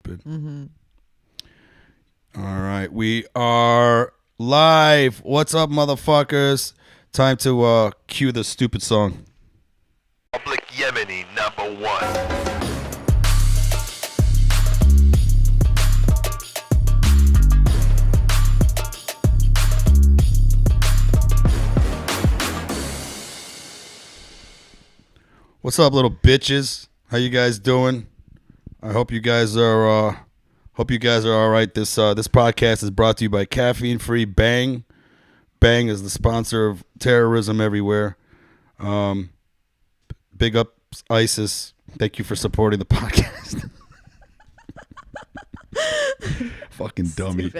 stupid. All right, we are live. What's up, motherfuckers? Time to cue the stupid song. Public Yemeni #1. What's up, little bitches? How you guys doing? I hope you guys are all right. This podcast is brought to you by caffeine-free Bang. Bang is the sponsor of terrorism everywhere. Big up ISIS. Thank you for supporting the podcast. Fucking dummy.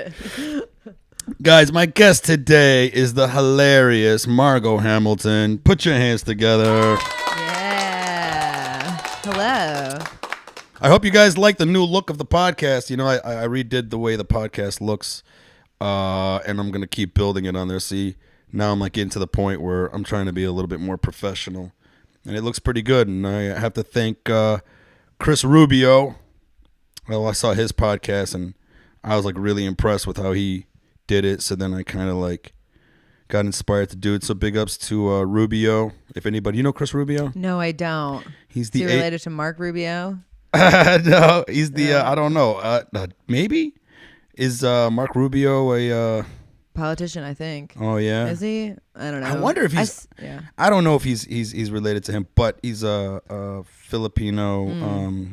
Guys, my guest today is the hilarious Margaux Hamilton. Put your hands together. Yeah. Hello. I hope you guys like the new look of the podcast. You know, I redid the way the podcast looks, and I'm going to keep building it on there. See, now I'm like getting to the point where I'm trying to be a little bit more professional, and it looks pretty good. And I have to thank Chris Rubio. Well, I saw his podcast, and I was like really impressed with how he did it. So then I kind of like got inspired to do it. So big ups to Rubio. If anybody, you know Chris Rubio? No, I don't. He's Is he related to Mark Rubio? No, he's the I don't know. Maybe is Mark Rubio a Politician, I think. Oh yeah, Is he? I don't know. I wonder if he's. I don't know if he's related to him, but he's a Filipino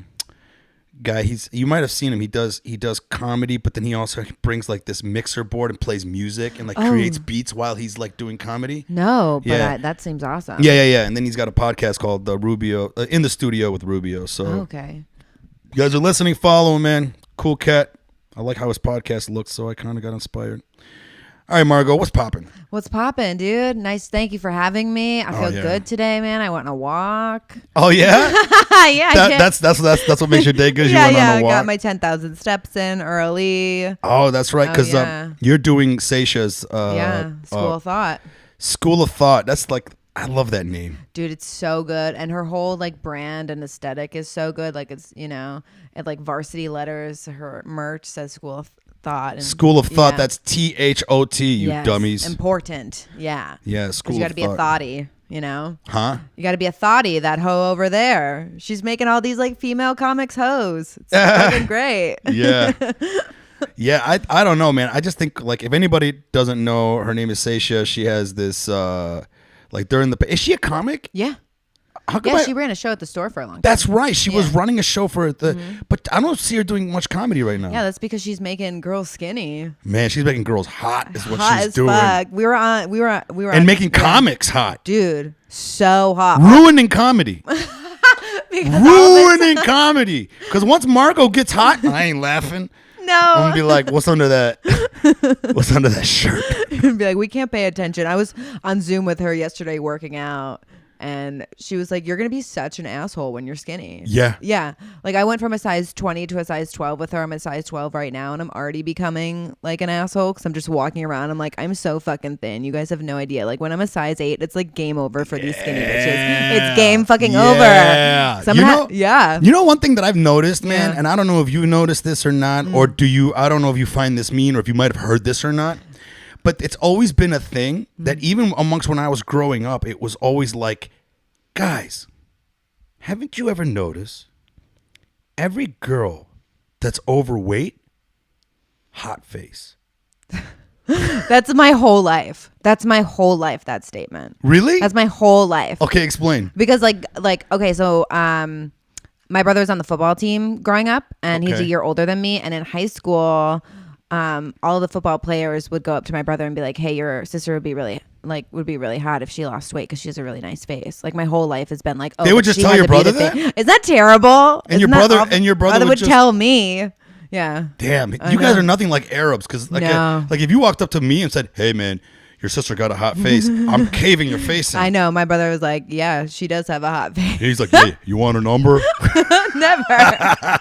guy. You might have seen him. He does comedy, but then he also brings like this mixer board and plays music and like creates beats while he's like doing comedy. No, but that seems awesome. Yeah. And then he's got a podcast called Rubio in the Studio with Rubio. So okay. You guys are listening, follow him, man. Cool cat. I like how his podcast looks, so I kind of got inspired. All right, Margaux, what's popping? What's popping, dude? Nice. Thank you for having me. I feel good today, man. I went on a walk. Oh yeah, yeah. That's what makes your day good. Yeah, you went on a walk. I got my 10,000 steps in early. Oh, that's right, because you're doing Seisha's School of Thought. School of Thought. That's like, I love that name, dude. It's so good, and her whole like brand and aesthetic is so good. Like it's at like varsity letters. Her merch says School of Thought. And, School of Thought. That's THOT. You dummies. Important. Yeah. Yeah. School. You got to be a thoughty. You know. Huh? You got to be a thoughty. That hoe over there. She's making all these like female comics hoes. It's fucking great. Yeah. Yeah, I don't know, man. I just think like if anybody doesn't know, her name is Seisha. She has this like during the. Is she a comic? Yeah. She ran a show at the store for a long time. That's right. She was running a show for the, but I don't see her doing much comedy right now. Yeah, that's because she's making girls skinny. Man, she's making girls hot. Is what she's doing. Fuck. We were and making comics hot, dude. So hot. Ruining comedy. Ruining comedy. Because once Margaux gets hot, I ain't laughing. No. I'm gonna be like, what's under that? What's under that shirt? You're gonna be like, we can't pay attention. I was on Zoom with her yesterday working out. And she was like, you're going to be such an asshole when you're skinny. Yeah. Yeah. Like I went from a size 20 to a size 12 with her. I'm a size 12 right now. And I'm already becoming like an asshole because I'm just walking around. I'm like, I'm so fucking thin. You guys have no idea. Like when I'm a size 8, it's like game over for these skinny bitches. It's game fucking over. You know one thing that I've noticed, man, and I don't know if you noticed this or not, or I don't know if you find this mean or if you might have heard this or not. But it's always been a thing that even amongst when I was growing up, it was always like, guys, haven't you ever noticed every girl that's overweight, hot face? That's my whole life. That's my whole life, that statement. Really? That's my whole life. Okay, explain. Because like okay, so my brother was on the football team growing up, and he's a year older than me, and in high school all of the football players would go up to my brother and be like, hey, your sister would be really hot if she lost weight because she has a really nice face. Like my whole life has been like, oh, they would just tell your brother that? Is that terrible? And your brother would tell me. Yeah. Damn, you guys are nothing like Arabs because like if you walked up to me and said, hey man, your sister got a hot face, I'm caving your face in. I know. My brother was like, yeah, she does have a hot face. He's like, hey, you want a number? Never.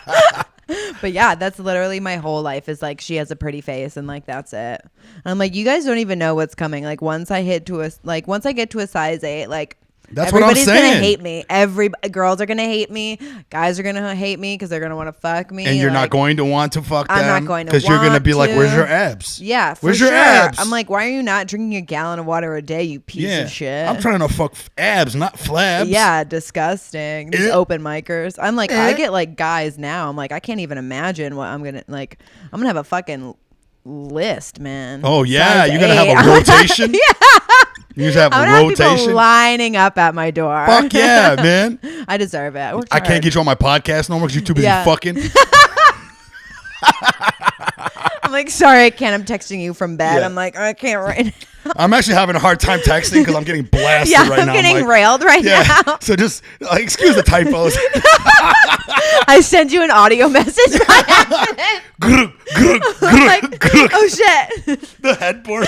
But yeah, that's literally my whole life is like she has a pretty face and like that's it. And I'm like, you guys don't even know what's coming. Like once I get to a size 8, like That's what I'm Everybody's saying. gonna hate me. Every girls are gonna hate me. Guys are gonna hate me because they're gonna want to fuck me. And you're like, not going to want to fuck them. I'm not going to because you're gonna want be like, to. "Where's your abs? Yeah, for where's sure. your abs?" I'm like, why are you not drinking a gallon of water a day, you piece of shit? I'm trying to fuck abs, not flabs. Yeah, disgusting. These open micers. I'm like, I get like guys now. I'm like, I can't even imagine what I'm gonna like. I'm gonna have a fucking list, man. Oh yeah, Size you're gonna 8. have a rotation. Yeah. You just have I'm a gonna have rotation. people lining up at my door. Fuck yeah, man. I deserve it. I can't get you on my podcast no more because you're too busy fucking. I'm like, sorry, I can't. I'm texting you from bed. Yeah. I'm like, I can't right now. I'm actually having a hard time texting because I'm getting blasted Yeah, right I'm now. getting railed right now. So just excuse the typos. I send you an audio message by accident. I'm like, oh shit. The headboard.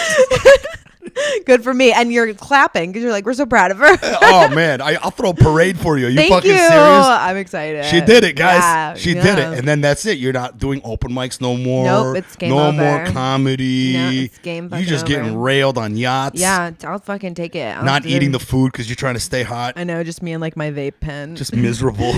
Good for me. And you're clapping because you're like, we're so proud of her. Oh man, I'll throw a parade for you. You Thank fucking you. serious? I'm excited. She did it, guys. Yeah, she did it, and then that's it. You're not doing open mics no more. Nope, it's game no over. more comedy. No, it's game You fucking just getting over. railed on yachts. Yeah, I'll fucking take it. Not eating the food because you're trying to stay hot. I know, just me and like my vape pen. Just miserable.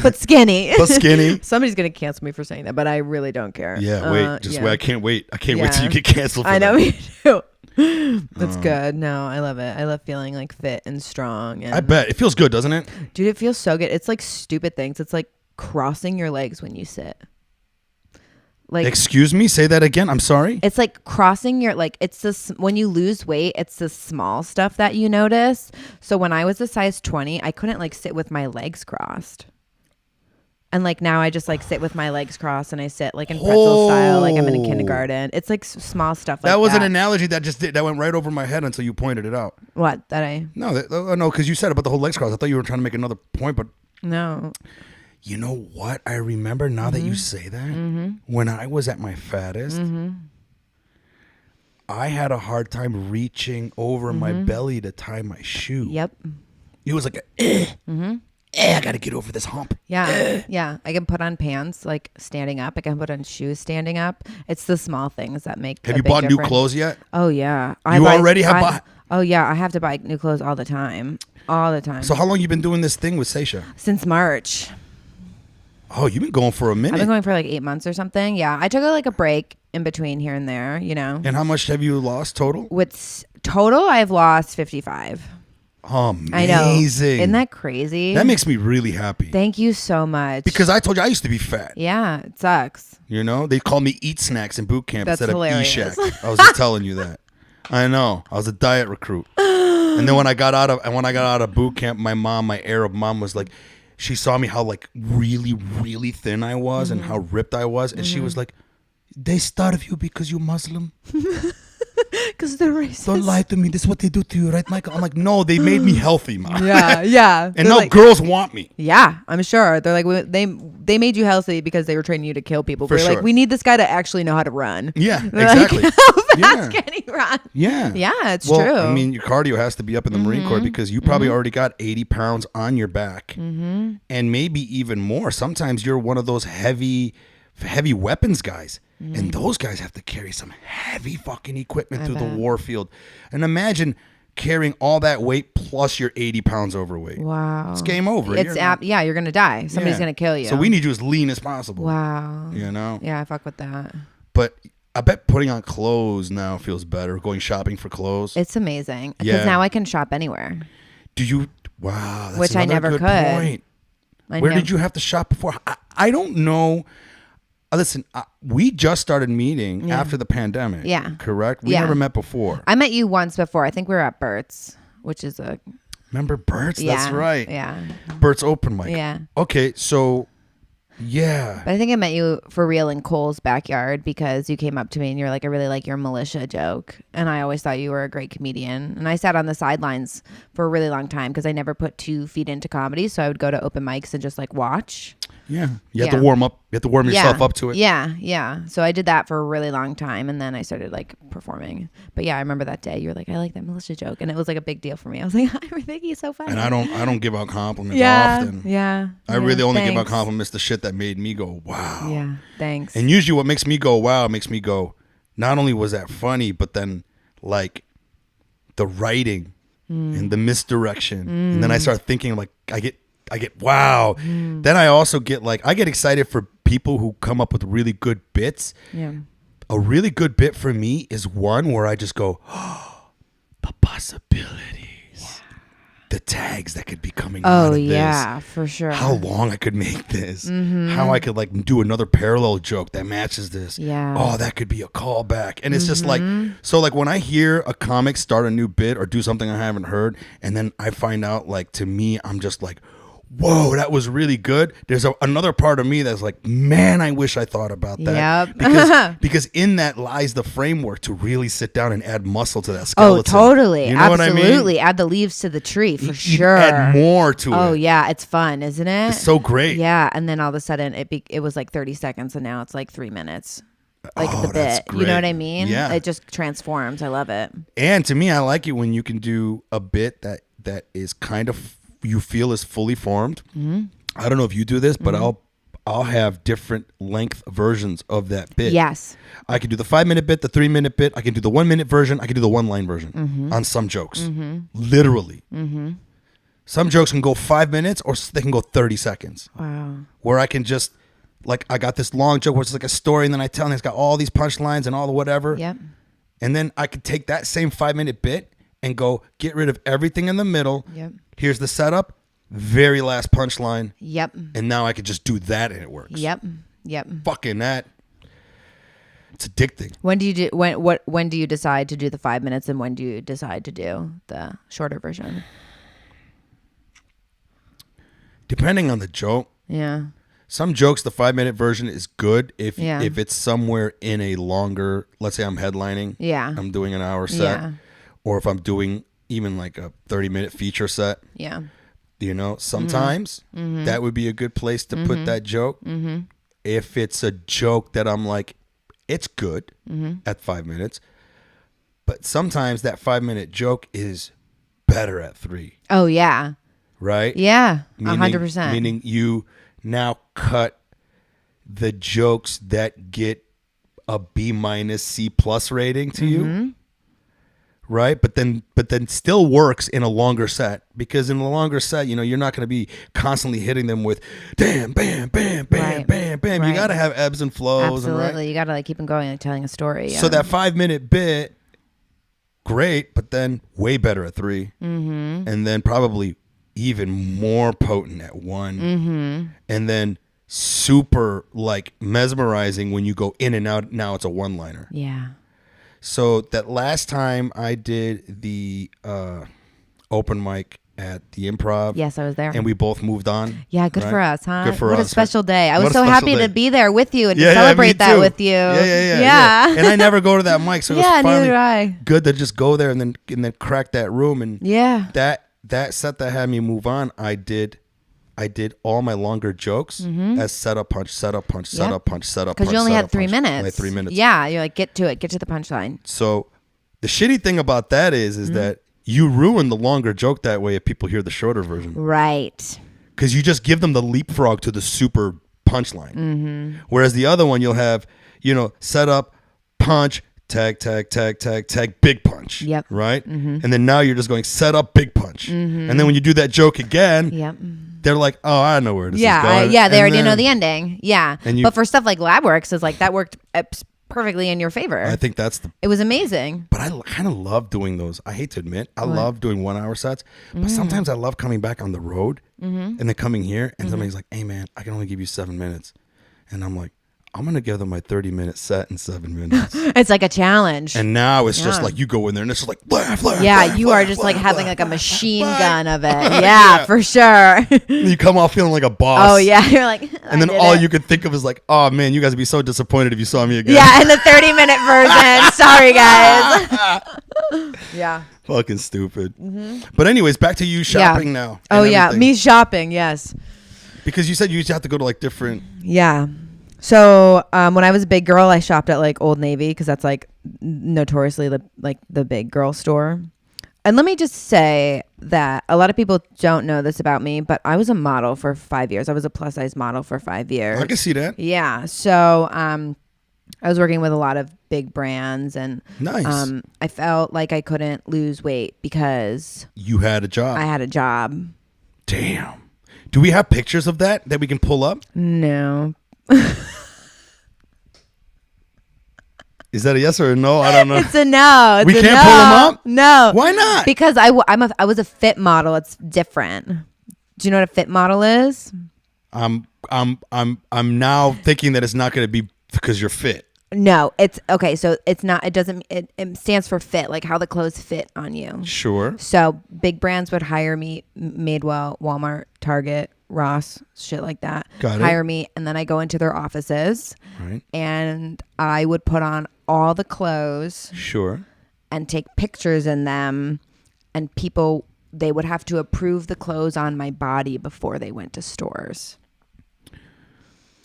but skinny. But skinny. Somebody's gonna cancel me for saying that, but I really don't care. Yeah, wait. Just yeah. wait. I can't wait. I can't wait till you get canceled for I know, that. me too. That's good. No, I love it. I love feeling like fit and strong. And I bet. It feels good, doesn't it? dude, it feels so good. It's like stupid things. It's like crossing your legs when you sit. Like, Excuse me? Say that again. I'm sorry? it's like crossing your, like, it's this, when you lose weight, it's the small stuff that you notice. So when I was a size 20, I couldn't like sit with my legs crossed. And like now I just like sit with my legs crossed and I sit like in pretzel style, like I'm in a kindergarten. It's like small stuff like that. That was an analogy that went right over my head until you pointed it out. What? That I? No, no, because you said about the whole legs cross. I thought you were trying to make another point, but No. you know what? I remember now that you say that. When I was at my fattest, I had a hard time reaching over my belly to tie my shoe. Yep. It was like I got to get over this hump. Yeah. Yeah. I can put on pants like standing up. I can put on shoes standing up. It's the small things that make Have a you big bought new difference. clothes yet? Oh, yeah. You already have bought? Oh, yeah. I have to buy new clothes all the time. All the time. So how long you been doing this thing with Seisha? Since March. Oh, you've been going for a minute. I've been going for like 8 months or something. Yeah. I took like a break in between here and there, you know. And how much have you lost total? With total, I've lost 55. Amazing. I know. Isn't that crazy? That makes me really happy. Thank you so much. Because I told you I used to be fat. Yeah, it sucks. You know, they called me Eat Snacks in boot camp That's instead hilarious. of Eshaq. I was just telling you that. I know. I was a diet recruit. And then when I got out of boot camp, my mom, my Arab mom, was like, she saw me how like really, really thin I was and how ripped I was, and she was like, "They starve you because you're Muslim." Because they're racist. Don't lie to me. This is what they do to you, right, Michael? I'm like, no, they made me healthy, Mom. Yeah, yeah. And They're now like, girls want me. yeah, I'm sure. They're like, they made you healthy because they were training you to kill people. For They're sure. like, we need this guy to actually know how to run. Yeah, They're exactly. Like, how fast Yeah. can he run? Yeah. Yeah, it's well, true. I mean, your cardio has to be up in the Marine Corps because you probably already got 80 pounds on your back and maybe even more. Sometimes you're one of those heavy weapons guys. And those guys have to carry some heavy fucking equipment through the war field. And imagine carrying all that weight plus you're 80 pounds overweight. Wow. It's game over. It's yeah, you're going to die. Somebody's Yeah. going to kill you. So we need you as lean as possible. Wow. You know? Yeah, I fuck with that. But I bet putting on clothes now feels better. Going shopping for clothes. It's amazing. Because Yeah. now I can shop anywhere. Do you? Wow. That's Which I another never good could. point. Where did you have to shop before? I don't know. Listen, we just started meeting after the pandemic. Yeah. Correct? We Yeah. never met before. I met you once before. I think we were at Bert's, which is a... Remember Bert's? Yeah. That's right. Yeah. Bert's open mic. Yeah. Okay, so yeah. But I think I met you for real in Cole's backyard because you came up to me and you're like, I really like your militia joke. And I always thought you were a great comedian. And I sat on the sidelines for a really long time because I never put 2 feet into comedy. So I would go to open mics and just like watch. Yeah. You have Yeah. to warm up. You have to warm yourself up to it. Yeah, yeah. So I did that for a really long time, and then I started like performing. But yeah, I remember that day. You were like, "I like that militia joke," and it was like a big deal for me. I was like, "I think he's so funny." And I don't give out compliments yeah, often. yeah. I really only give out thanks. compliments to shit that made me go, wow. Yeah, thanks. And usually what makes me go, wow, makes me go, not only was that funny, but then like the writing and the misdirection. And then I start thinking like, I get wow. Then I also get like, I get excited for people who come up with really good bits. Yeah. A really good bit for me is one where I just go, oh, the possibilities, the tags that could be coming out of this. Oh yeah, for sure. How long I could make this. How I could like do another parallel joke that matches this. Yeah. Oh, that could be a callback. And it's just like, so like when I hear a comic start a new bit or do something I haven't heard, and then I find out like, to me, I'm just like, whoa, that was really good. There's another part of me that's like, man, I wish I thought about that. Yep. because in that lies the framework to really sit down and add muscle to that skeleton. Oh, totally. You know Absolutely. what I mean? Add the leaves to the tree for You sure. add more to it. Oh yeah, it's fun, isn't it? It's so great. Yeah, and then all of a sudden it was like 30 seconds, and now it's like 3 minutes. Like the that's bit, you know what great. I mean? Yeah. It just transforms. I love it. And to me, I like it when you can do a bit that is kind of, you feel is fully formed. I don't know if you do this, but I'll have different length versions of that bit. Yes. I can do the 5-minute bit, the 3-minute bit. I can do the 1-minute version. I can do the 1-line version on some jokes. Literally. Some jokes can go 5 minutes or they can go 30 seconds. Wow. Where I can just, like, I got this long joke where it's like a story, and then I tell, and it's got all these punchlines and all the whatever. Yep. And then I could take that same 5-minute bit and go get rid of everything in the middle. Yep. Here's the setup, very last punchline. Yep. And now I could just do that and it works. Yep. Yep. Fucking that. It's addicting. When do you when do you decide to do the 5 minutes, and when do you decide to do the shorter version? Depending on the joke. Yeah. Some jokes, the 5-minute version is good if Yeah. it's somewhere in a longer, let's say I'm headlining. Yeah. I'm doing an hour set. Yeah. Or if I'm doing even like a 30-minute feature set. Yeah. You know, sometimes that would be a good place to put that joke. If it's a joke that I'm like, it's good at 5 minutes, but sometimes that 5-minute joke is better at 3. Oh yeah. Right? Yeah. Meaning- 100%. Meaning you now cut the jokes that get a B- C+ rating to you. Right? But then still works in a longer set, because in a longer set, you know, you're not going to be constantly hitting them with damn, bam, bam, bam, Right. bam, bam. Right. You got to have ebbs and flows. Absolutely. And, right? You got to like keep them going and telling a story. Yeah. So that 5-minute bit, great, but then way better at 3. And then probably even more potent at 1. And then super like mesmerizing when you go in and out. Now it's a 1-liner. Yeah. So that last time I did the open mic at the Improv. Yes, I was there. And we both moved on. Yeah, good right? for us, huh? Good for what us. a special day. I What was a so special happy day. to be there with you and Yeah, to me celebrate that too. with you. Yeah. And I never go to that mic, so it was Yeah, neither finally do I. good to just go there and then crack that room. And Yeah. that set that had me move on, I did all my longer jokes as setup punch, setup punch, setup punch, setup punch. Because you only had 3 punch. minutes. Only 3 minutes. Yeah, you're like, get to it, get to the punchline. So the shitty thing about that is that you ruin the longer joke that way if people hear the shorter version. Right. Because you just give them the leapfrog to the super punchline. Whereas the other one, you'll have, you know, setup, punch, tag, big punch. Yep. Right? And then now you're just going set up, big punch. And then when you do that joke again, Yep. they're like, oh, I know where this is Yeah, going. they And already know then the ending. Yeah. And you- But for stuff like LabWorks, is like that worked perfectly in your favor. I think that's the. It was amazing. But I kind of love doing those. I hate to admit, I love doing 1-hour sets. But sometimes I love coming back on the road and then coming here and somebody's like, hey, man, I can only give you 7 minutes. And I'm like, I'm going to give them my 30-minute set in 7 minutes. It's like a challenge. And now it's just Yeah. like you go in there and it's just like, laugh, laugh, Yeah, laugh, you laugh, are just laugh, like having laugh, like a laugh, machine laugh, gun of it. Yeah. Yeah, for sure. You come off feeling like a boss. Oh yeah, you're like. And then all you could think of is like, oh, man, you guys would be so disappointed if you saw me again. Yeah, in the 30-minute version. Sorry, guys. Yeah. Fucking stupid. But anyways, back to you shopping now. Oh and yeah, everything. me shopping. Yes. Because you said you used to have to go to like different. Yeah. So when I was a big girl, I shopped at like Old Navy because that's like notoriously the big girl store. And let me just say that a lot of people don't know this about me, but I was a model for 5 years. I was a plus size model for 5 years. I can see that. Yeah. So I was working with a lot of big brands, and Nice. I felt like I couldn't lose weight because You had a job. I had a job. Damn. Do we have pictures of that we can pull up? No. Is that a yes or a no? I don't know. It's a no. It's We a can't no. pull them up? No. Why not? Because I was a fit model. It's different. Do you know what a fit model is? I'm now thinking that it's not going to be because you're fit. No, it's okay. So it's not. It doesn't. It stands for fit, like how the clothes fit on you. Sure. So big brands would hire me, Madewell, Walmart, Target, Ross, shit like that. Got it. Hire me, and then I go into their offices, Right. and I would put on all the clothes Sure. and take pictures in them, and people, they would have to approve the clothes on my body before they went to stores.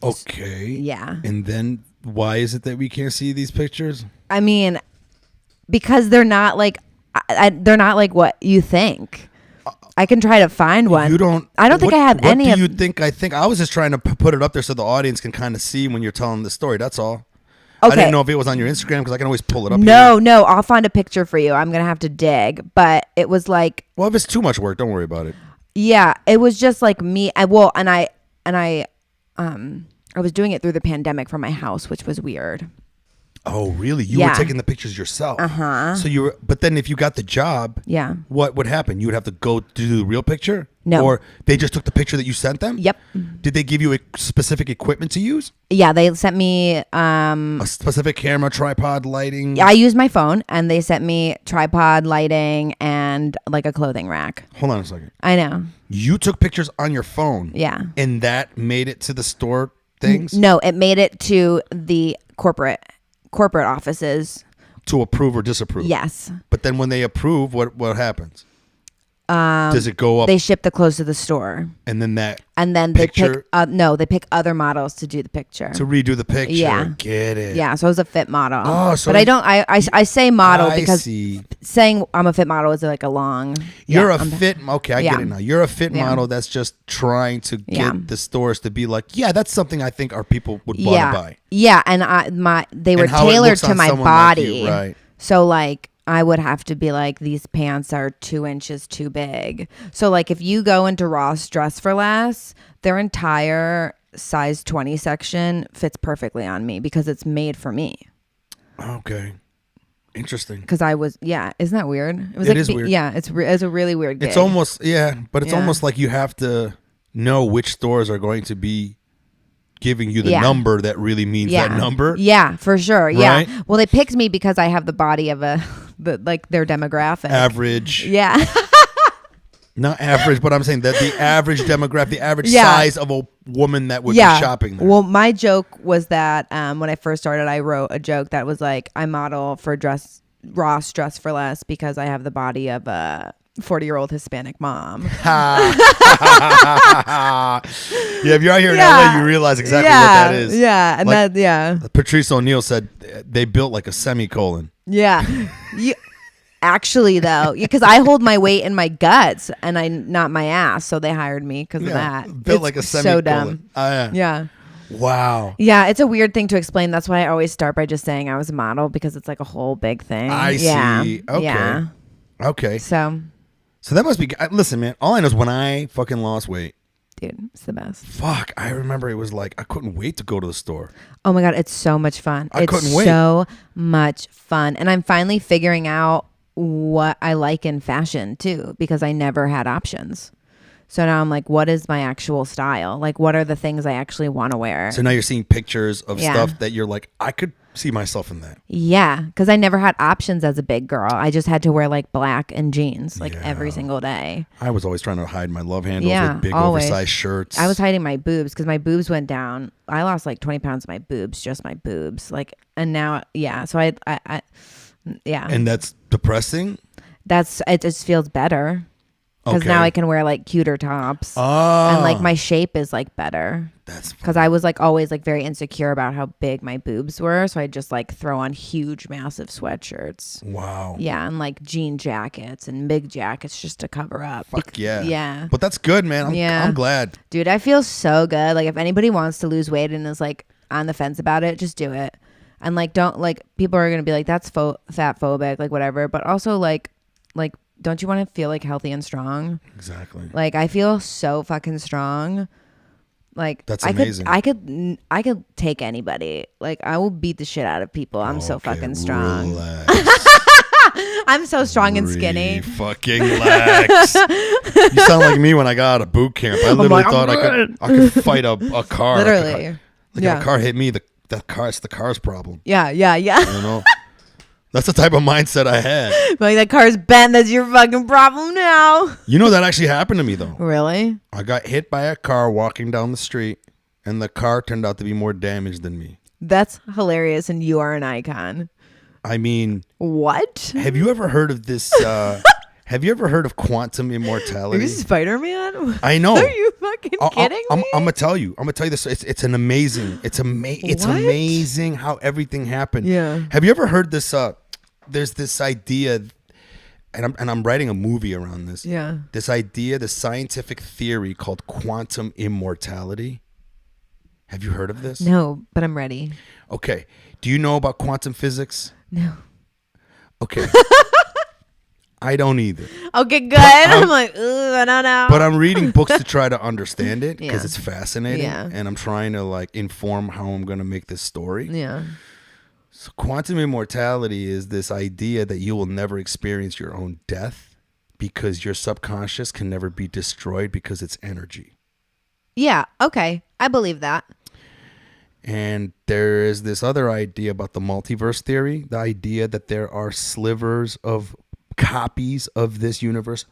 Okay. Yeah. And then why is it that we can't see these pictures? I mean, because they're not like they're not like what you think. I can try to find one. You don't. I don't think I have any What of. do you think? I think I was just trying to put it up there so the audience can kind of see when you're telling the story. That's all. I Okay. didn't know if it was on your Instagram because I can always pull it up. No, I'll find a picture for you. I'm gonna have to dig, but it was like, Well, if it's too much work, don't worry about it. yeah, it was just like me. I was doing it through the pandemic from my house, which was weird. Oh, really? You were Yeah. taking the pictures yourself. Uh-huh. So you were, but then if you got the job, Yeah. what would happen? You would have to go do the real picture? No. Or they just took the picture that you sent them? Yep. Did they give you a specific equipment to use? Yeah, they sent me. A specific camera, tripod, lighting? I used my phone, and they sent me tripod, lighting, and like a clothing rack. Hold on a second. I know. You took pictures on your phone? Yeah. And that made it to the store things? No, it made it to the corporate offices. To approve or disapprove? Yes. But then when they approve, what happens? Does it go up They ship the clothes to the store, and then that and then they picture they pick other models to do the picture. to redo the picture? Yeah. Get it. Yeah, so I was a fit model. Oh, so but I don't. I say model I because see. saying I'm a fit model is like a long. You're yeah, a fit. Okay, I yeah. get it now. You're a fit Yeah. model that's just trying to get Yeah. the stores to be like, yeah, that's something I think our people would want Yeah, to buy. yeah, and they were And how it tailored looks to on my someone like body. you, right. So like I would have to be like, these pants are 2 inches too big. So like if you go into Ross Dress for Less, their entire size 20 section fits perfectly on me because it's made for me. Okay, interesting. Because I was, yeah, isn't that weird? It is weird. Yeah, it's a really weird gig. It's almost but it's Yeah. almost like you have to know which stores are going to be giving you the Yeah. number that really means that number. Yeah, for sure. Right? Yeah. Well, they picked me because I have the body of their demographic. Average. Yeah. Not average, but I'm saying that the average demographic, the average Yeah. size of a woman that would be shopping there. Well, my joke was that when I first started, I wrote a joke that was like, I model for Ross Dress for Less because I have the body of a 40-year-old Hispanic mom. Yeah, if you're out here in LA, you realize exactly what that is. Yeah, and Like- that, yeah. Patrice O'Neill said they built like a semicolon. Yeah. Actually, though, because I hold my weight in my guts and not my ass, so they hired me because of that. Built It's like a so semicolon. dumb. Yeah. Yeah. Wow. Yeah, it's a weird thing to explain. That's why I always start by just saying I was a model because it's like a whole big thing. I Yeah. see. Okay. Yeah. Okay. So, So that must be. Listen, man. All I know is when I fucking lost weight, dude, it's the best. fuck, I remember it was like I couldn't wait to go to the store. Oh my God, it's so much fun. I couldn't wait. It's so much fun. And I'm finally figuring out what I like in fashion too, because I never had options. So now I'm like, what is my actual style? Like, what are the things I actually want to wear? So now you're seeing pictures of Yeah. stuff that you're like, I could see myself in that. Yeah, because I never had options as a big girl. I just had to wear like black and jeans like Yeah. every single day. I was always trying to hide my love handles Yeah, with big always. oversized shirts. I was hiding my boobs because my boobs went down. I lost like 20 pounds of my boobs, just my boobs. Like, and now, yeah. So I yeah. and that's depressing. It just feels better because Okay. now I can wear like cuter tops. Oh, And like my shape is like better that's because I was like always like very insecure about how big my boobs were. So I just like throw on huge, massive sweatshirts. wow. Yeah, and like jean jackets and big jackets just to cover up. Fuck yeah. Yeah. But that's good, man. I'm glad. Dude, I feel so good. Like if anybody wants to lose weight and is like on the fence about it, just do it. And like, don't like, people are gonna be like, that's fat phobic, like whatever. But also like, don't you want to feel like healthy and strong? Exactly. Like I feel so fucking strong. Like that's amazing. I could take anybody. Like I will beat the shit out of people. I'm so fucking strong. I'm so strong and skinny. Fucking relax. You sound like me when I got out of boot camp. I literally thought I could fight a car. Literally. If a car hit me, it's the car's problem. Yeah. You know? That's the type of mindset I had. Like that car's bent. That's your fucking problem now. You know that actually happened to me though. Really? I got hit by a car walking down the street, and the car turned out to be more damaged than me. That's hilarious, and you are an icon. I mean, what? Have you ever heard of this? Have you ever heard of quantum immortality? Are you Spider-Man? I know. Are you fucking kidding me? I'm gonna tell you this. It's amazing how everything happened. Yeah. Have you ever heard this? There's this idea, and I'm writing a movie around this. Yeah. This idea, the scientific theory called quantum immortality. Have you heard of this? No, but I'm ready. Okay. Do you know about quantum physics? No. Okay. I don't either. Okay, good. I'm like, ooh, I don't know. But I'm reading books to try to understand it because it's fascinating. Yeah. And I'm trying to like inform how I'm going to make this story. Yeah. So quantum immortality is this idea that you will never experience your own death because your subconscious can never be destroyed because it's energy. Yeah. Okay. I believe that. And there is this other idea about the multiverse theory, the idea that there are slivers of copies of this universe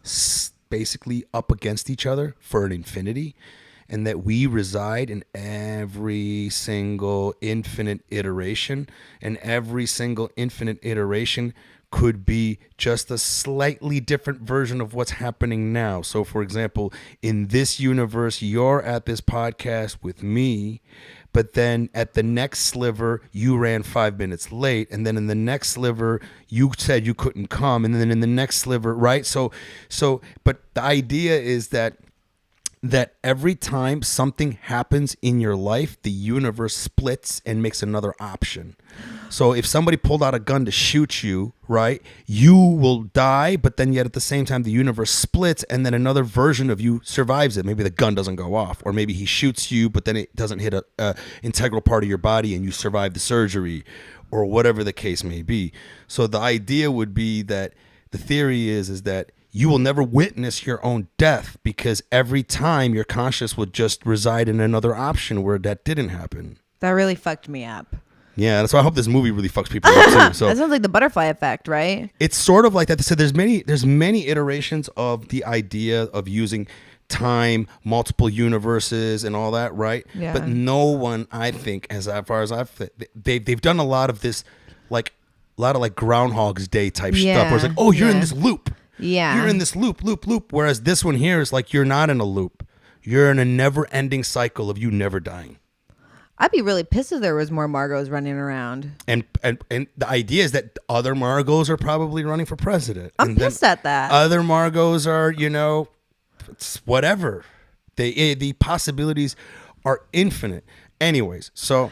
basically up against each other for an infinity, and that we reside in every single infinite iteration, and every single infinite iteration could be just a slightly different version of what's happening now. So for example, in this universe, you're at this podcast with me, but then at the next sliver, you ran 5 minutes late. And then in the next sliver, you said you couldn't come. And then in the next sliver, right? So, but the idea is that every time something happens in your life, the universe splits and makes another option. So if somebody pulled out a gun to shoot you, right, you will die, but then yet at the same time, the universe splits and then another version of you survives it. Maybe the gun doesn't go off, or maybe he shoots you, but then it doesn't hit a integral part of your body and you survive the surgery, or whatever the case may be. So the idea would be that the theory is that you will never witness your own death because every time your conscious would just reside in another option where that didn't happen. That really fucked me up. Yeah, that's why I hope this movie really fucks people up too. So that sounds like the butterfly effect, right? It's sort of like that. So there's many iterations of the idea of using time, multiple universes, and all that, right? Yeah. But no one, I think, as far as they've done a lot of this, like a lot of like Groundhog's Day type stuff, where it's like, oh, you're in this loop. Yeah. You're in this loop. Whereas this one here is like, you're not in a loop. You're in a never-ending cycle of you never dying. I'd be really pissed if there was more Margaux running around. And the idea is that other Margaux are probably running for president. I'm pissed at that. Other Margaux are, it's whatever. The possibilities are infinite. Anyways, so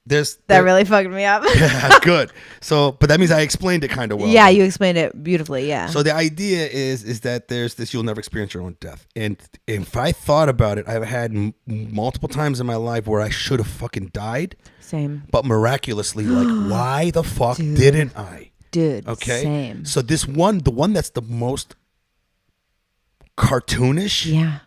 that really fucked me up. Yeah, good. So, but that means I explained it kind of well. Yeah, you explained it beautifully. Yeah. So the idea is that there's this, you'll never experience your own death. And if I thought about it, I've had multiple times in my life where I should have fucking died. Same. But miraculously, like, why the fuck didn't I? Dude, okay. Same. So the one that's the most cartoonish. Yeah.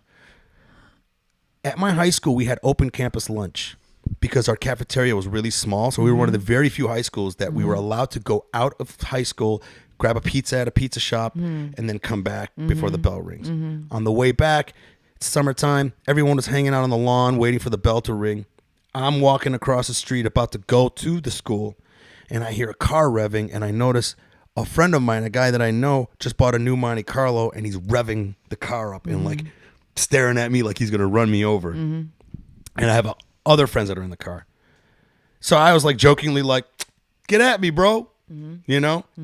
At my high school, we had open campus lunch, because our cafeteria was really small. So we were one of the very few high schools that we were allowed to go out of high school, grab a pizza at a pizza shop, and then come back before the bell rings. On the way back, it's summertime. Everyone was hanging out on the lawn waiting for the bell to ring. I'm walking across the street about to go to the school, and I hear a car revving, and I notice a friend of mine, a guy that I know, just bought a new Monte Carlo, and he's revving the car up and like staring at me like he's going to run me over. And I have other friends that are in the car. So I was like jokingly like, get at me, bro.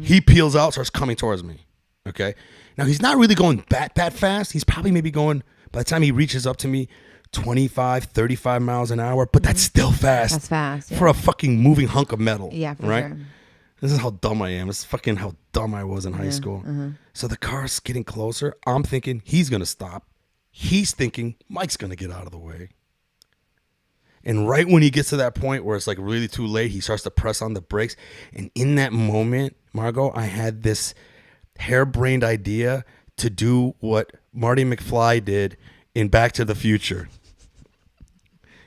He peels out, starts coming towards me. Okay. Now he's not really going that fast. He's probably maybe going, by the time he reaches up to me, 25, 35 miles an hour, but that's still fast. That's fast. Yeah. For a fucking moving hunk of metal. Yeah, for right? sure. This is how dumb I am. This is fucking how dumb I was in high school. So the car's getting closer. I'm thinking he's going to stop. He's thinking Mike's going to get out of the way. And right when he gets to that point where it's like really too late, he starts to press on the brakes. And in that moment, Margaux, I had this harebrained idea to do what Marty McFly did in Back to the Future.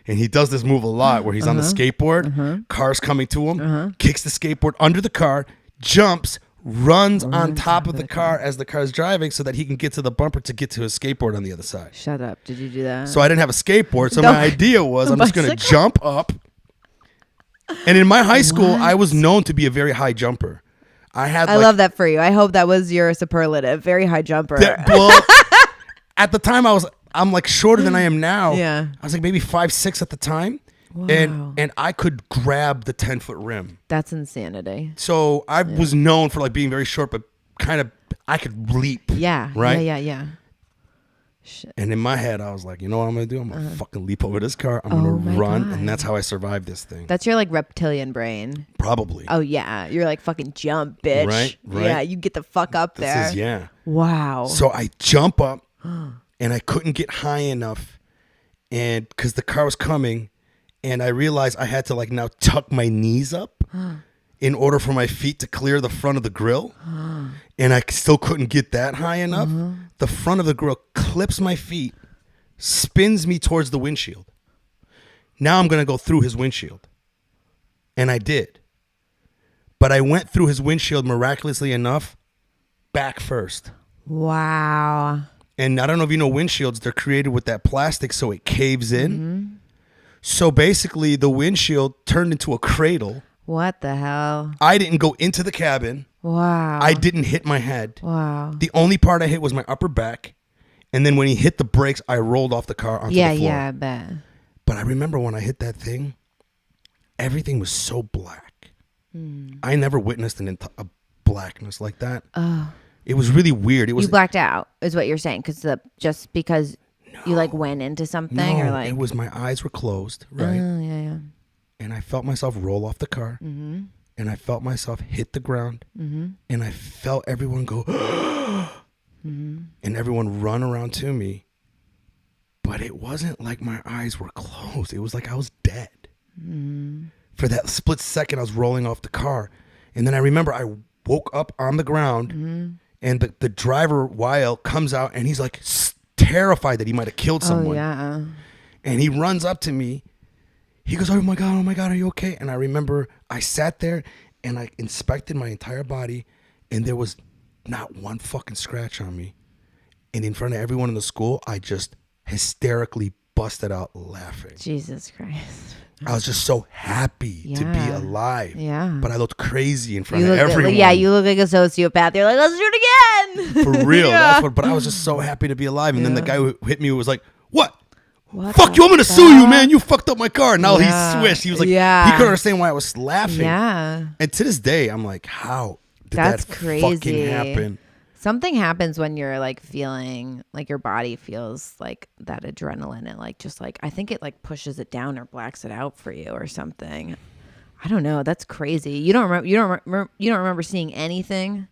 And he does this move a lot where he's on the skateboard, car's coming to him, kicks the skateboard under the car, jumps, runs on top of the car as the car's driving so that he can get to the bumper to get to his skateboard on the other side. Shut up. Did you do that? So I didn't have a skateboard, so my idea was I'm just going to jump up. And in my high school, I was known to be a very high jumper. I love that for you. I hope that was your superlative. Very high jumper. Well, at the time I'm like shorter than I am now. Yeah. I was like maybe 5'6" at the time. Wow. And I could grab the 10-foot rim. That's insanity. So I was known for like being very short, but kind of I could leap. Yeah. Right? Yeah. Shit. And in my head, I was like, you know what I'm going to do? I'm going to fucking leap over this car. I'm going to run. God. And that's how I survived this thing. That's your like reptilian brain. Probably. Oh yeah. You're like fucking jump, bitch. Right. Yeah, you get the fuck up there. Yeah. Wow. So I jump up and I couldn't get high enough. And because the car was coming. And I realized I had to like now tuck my knees up in order for my feet to clear the front of the grill. And I still couldn't get that high enough. The front of the grill clips my feet, spins me towards the windshield. Now I'm going to go through his windshield. And I did. But I went through his windshield miraculously enough, back first. Wow. And I don't know if you know windshields, they're created with that plastic so it caves in. So basically, the windshield turned into a cradle. What the hell? I didn't go into the cabin. Wow. I didn't hit my head. Wow. The only part I hit was my upper back. And then when he hit the brakes, I rolled off the car onto the floor. Yeah, I bet. But I remember when I hit that thing, everything was so black. I never witnessed a blackness like that. It was really weird. It was you blacked out, is what you're saying, just because you like went into something, or like it was my eyes were closed, right? Yeah. And I felt myself roll off the car, and I felt myself hit the ground, and I felt everyone go, and everyone run around to me. But it wasn't like my eyes were closed. It was like I was dead. For that split second, I was rolling off the car, and then I remember I woke up on the ground, and the driver Weil comes out, and he's like terrified that he might have killed someone. Oh yeah. And he runs up to me. He goes, oh my God, are you okay? And I remember I sat there and I inspected my entire body, and there was not one fucking scratch on me. And in front of everyone in the school, I just hysterically busted out laughing. Jesus Christ. I was just so happy to be alive. Yeah. But I looked crazy in front of everyone. You look like a sociopath. You're like, let's do it again. For real. But I was just so happy to be alive. And then the guy who hit me was like, what? What Fuck you, I'm gonna sue you, man. You fucked up my car. Now he switched. He was like, he couldn't understand why I was laughing. Yeah. And to this day, I'm like, how did That's that crazy. fucking happen? Something happens when you're like feeling like your body feels like that adrenaline. It like just like I think it like pushes it down or blacks it out for you or something. I don't know. That's crazy. You don't remember seeing anything?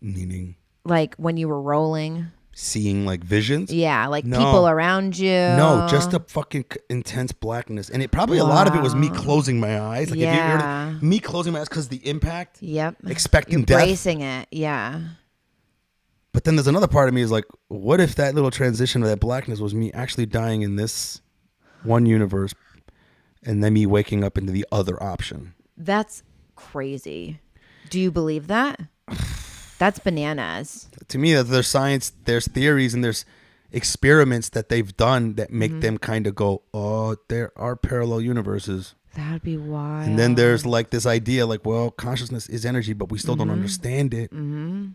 Meaning like when you were rolling? Seeing like visions? Yeah, like people around you. No, just a fucking intense blackness. And it probably a lot of it was me closing my eyes. Like if you heard me closing my eyes because the impact. Yep. Expecting You're death. bracing it. Yeah. But then there's another part of me is like, what if that little transition of that blackness was me actually dying in this one universe and then me waking up into the other option? That's crazy. Do you believe that? That's bananas. To me, there's science, there's theories, and there's experiments that they've done that make them kind of go, oh, there are parallel universes. That'd be wild. And then there's like this idea like, well, consciousness is energy, but we still don't understand it.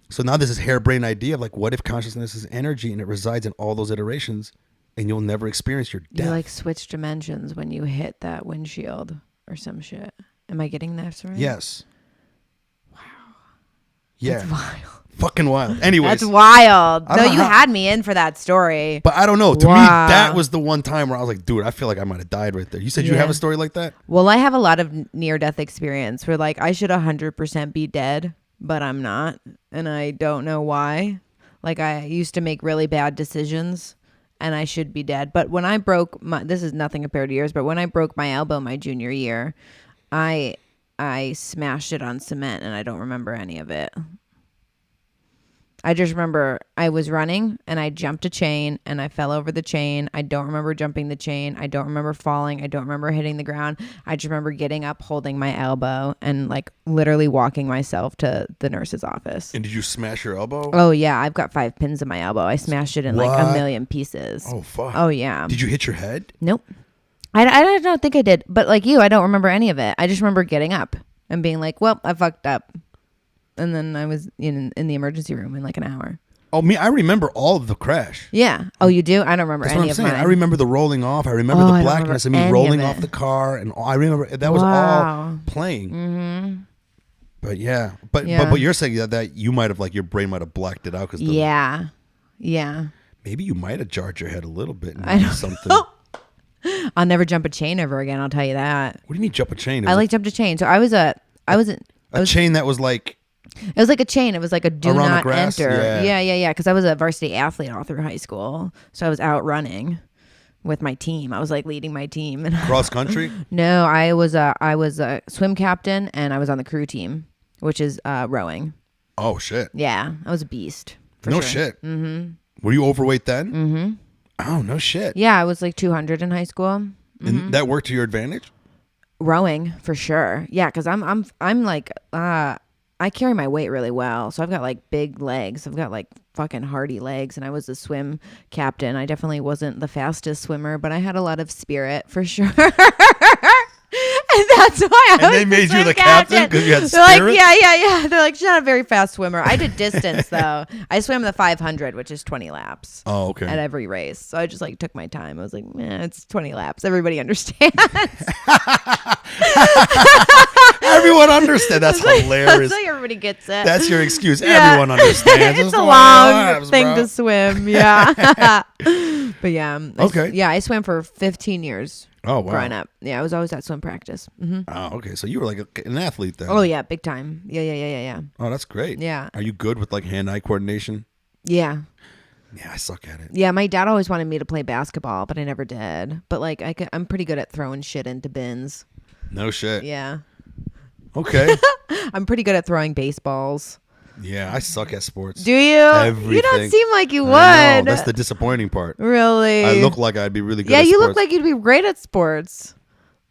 So now there's this harebrained idea of like, what if consciousness is energy and it resides in all those iterations and you'll never experience your death? You like switch dimensions when you hit that windshield or some shit. Am I getting this right? Yes. Wow. Yeah. That's wild. Fucking wild. Anyways. That's wild. I No, don't you know. had me in for that story. But I don't know. To me, Wow. that was the one time where I was like, dude, I feel like I might have died right there. You said you Yeah. have a story like that? Well, I have a lot of near-death experience where like I should 100% be dead, but I'm not. And I don't know why. Like I used to make really bad decisions and I should be dead. But when I broke this is nothing compared to yours, but when I broke my elbow my junior year, I smashed it on cement and I don't remember any of it. I just remember I was running and I jumped a chain and I fell over the chain. I don't remember jumping the chain. I don't remember falling. I don't remember hitting the ground. I just remember getting up, holding my elbow and like literally walking myself to the nurse's office. And did you smash your elbow? Oh yeah, I've got 5 pins in my elbow. I smashed it in like What? a million pieces. Oh, fuck. Oh yeah. Did you hit your head? Nope. I don't think I did. But like you, I don't remember any of it. I just remember getting up and being like, well, I fucked up. And then I was in the emergency room in like an hour. Oh, me, I remember all of the crash. Yeah. Oh, you do? I don't remember That's any what I'm of saying. mine. I remember the rolling off. I remember Oh, I the don't blackness of remember me any rolling of off it. the car. And I remember that was Wow. all playing. Mm-hmm. But yeah. But Yeah. you're saying that you might have, like, your brain might have blacked it out. Cause Yeah. Yeah. Maybe you might have jarred your head a little bit. And I don't something. know. I'll never jump a chain ever again. I'll tell you that. What do you mean jump a chain? I like jumped a chain. So I was a chain that was like. It was like a chain. It was like a do Around the not grass? enter. Yeah. Yeah. Because I was a varsity athlete all through high school. So I was out running with my team. I was like leading my team. And Cross country? no, I was a swim captain and I was on the crew team, which is rowing. Oh, shit. Yeah. I was a beast. For No sure. shit. Mm-hmm. Were you overweight then? Mm-hmm. Oh, no shit. Yeah. I was like 200 in high school. And that worked to your advantage? Rowing for sure. Yeah. Because I'm like, I carry my weight really well. So I've got like big legs. I've got like fucking hardy legs. And I was a swim captain. I definitely wasn't the fastest swimmer, but I had a lot of spirit for sure. And that's why I was they made you swim the captain 'cause you had They're like, spirit? yeah. They're like, she's not a very fast swimmer. I did distance though. I swam the 500, which is 20 laps. Oh, okay. At every race. So I just like took my time. I was like, it's 20 laps. Everybody understands. Everyone understands. That's hilarious. That's like everybody gets it. That's your excuse. Yeah. Everyone understands. It's a 20 long laps, thing bro. to swim. Yeah. But yeah. Okay. I swam for 15 years Oh, wow. growing up. Yeah. I was always at swim practice. Hmm. Oh, okay. So you were like an athlete then. Oh yeah. Big time. Yeah. Oh, that's great. Yeah. Are you good with like hand-eye coordination? Yeah. Yeah, I suck at it. Yeah. My dad always wanted me to play basketball, but I never did. But like I'm pretty good at throwing shit into bins. No shit. Yeah. Okay. I'm pretty good at throwing baseballs. Yeah, I suck at sports. Do you? You Everything. don't seem like you would. I know. That's the disappointing part. Really? I look like I'd be really good Yeah, at you sports. look like you'd be great at sports.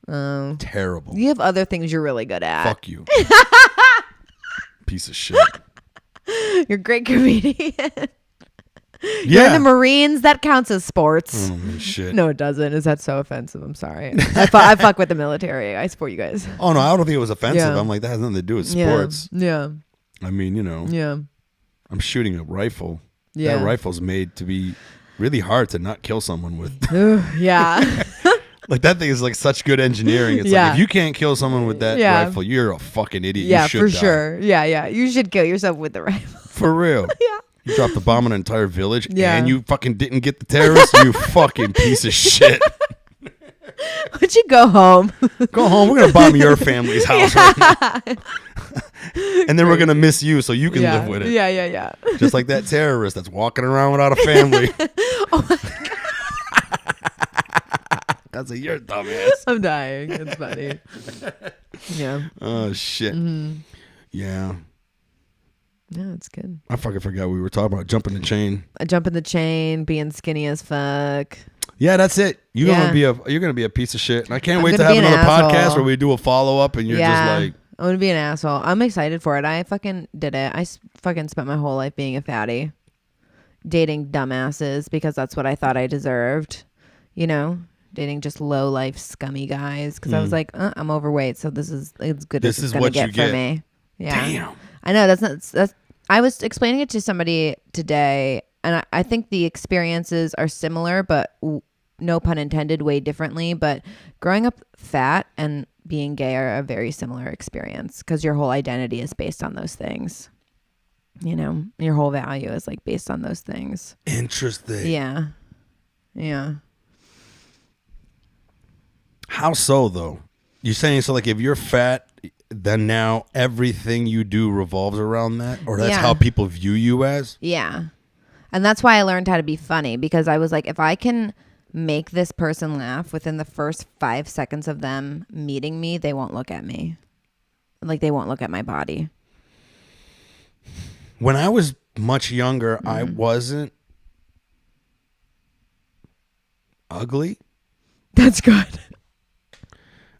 Oh. Terrible. You have other things you're really good at. Fuck you. Piece of shit. You're a great comedian. You're in Yeah. the Marines. That counts as sports. Oh, man, shit. No, it doesn't. Is that so offensive? I'm sorry. I fuck with the military. I support you guys. Oh, no, I don't think it was offensive. Yeah. I'm like, that has nothing to do with sports. Yeah. I mean, you know, Yeah. I'm shooting a rifle. Yeah. That rifle's made to be really hard to not kill someone with. Yeah. Like, that thing is like such good engineering. It's Yeah. like, if you can't kill someone with that Yeah. rifle, you're a fucking idiot. Yeah, you should for die. sure. Yeah. You should kill yourself with the rifle. For real. Yeah. You dropped the bomb on an entire village Yeah. and you fucking didn't get the terrorists, you fucking piece of shit. Would you go home? Go home. We're going to bomb your family's house right now. And then we're going to miss you so you can Yeah. live with it. Yeah. Just like that terrorist that's walking around without a family. Oh my God. That's a you're dumbass. I'm dying. It's funny. Yeah. Oh, shit. Mm-hmm. Yeah. Yeah, it's good. I fucking forgot we were talking about jumping the chain. I jump in the chain, being skinny as fuck. Yeah, that's it. You're Yeah. gonna be a piece of shit. And I can't I'm wait to gonna have be an another podcast asshole. where we do a follow up and you're just like, I'm gonna be an asshole. I'm excited for it. I fucking did it. Fucking spent my whole life being a fatty, dating dumbasses because that's what I thought I deserved. You know, dating just low life scummy guys because I was like, I'm overweight, so this is as good This as is it's gonna what you get for get. me. Yeah, damn. I know that's. I was explaining it to somebody today, and I think the experiences are similar, but no pun intended, way differently. But growing up fat and being gay are a very similar experience because your whole identity is based on those things. you know, your whole value is like based on those things. Interesting. Yeah. Yeah. How so, though? You're saying, so like if you're fat, then now everything you do revolves around that? Or that's how people view you as? Yeah. And that's why I learned how to be funny, because I was like, if I can make this person laugh within the first 5 seconds of them meeting me, they won't look at me. Like, they won't look at my body. When I was much younger, I wasn't ugly. That's good.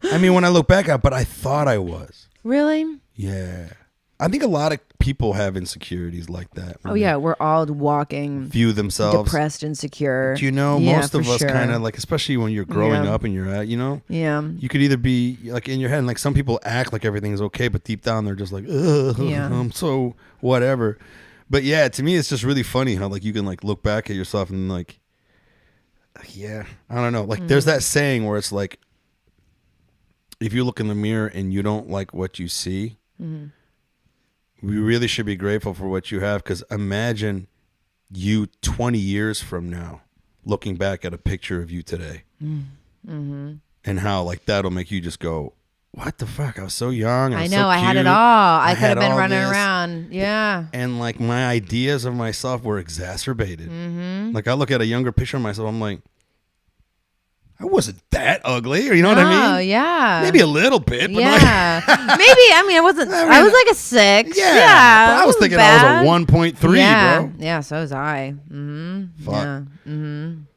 I mean, when I look back at it, but I thought I was. Really? Yeah. I think a lot of people have insecurities like that. Oh, yeah. We're all walking view themselves depressed, insecure. Do you know, most of us kind of like, especially when you're growing up and you're at, you know? Yeah. You could either be like in your head, and like some people act like everything's okay, but deep down they're just like, ugh, I'm so whatever. But yeah, to me, it's just really funny how like you can like look back at yourself and like, yeah, I don't know. Like there's that saying where it's like, if you look in the mirror and you don't like what you see, we really should be grateful for what you have, because imagine you 20 years from now looking back at a picture of you today and how like that'll make you just go, what the fuck? I was so young. I know. So I had it all. I could have been running around. Yeah. And like my ideas of myself were exacerbated. Like I look at a younger picture of myself, I'm like, I wasn't that ugly, or you know what I mean? Oh, yeah. Maybe a little bit, but yeah. Maybe, I mean, I wasn't, I was like a 6. Yeah. But I was thinking bad. I was a 1.3, yeah. bro. Yeah, so was I. Fuck. Yeah. And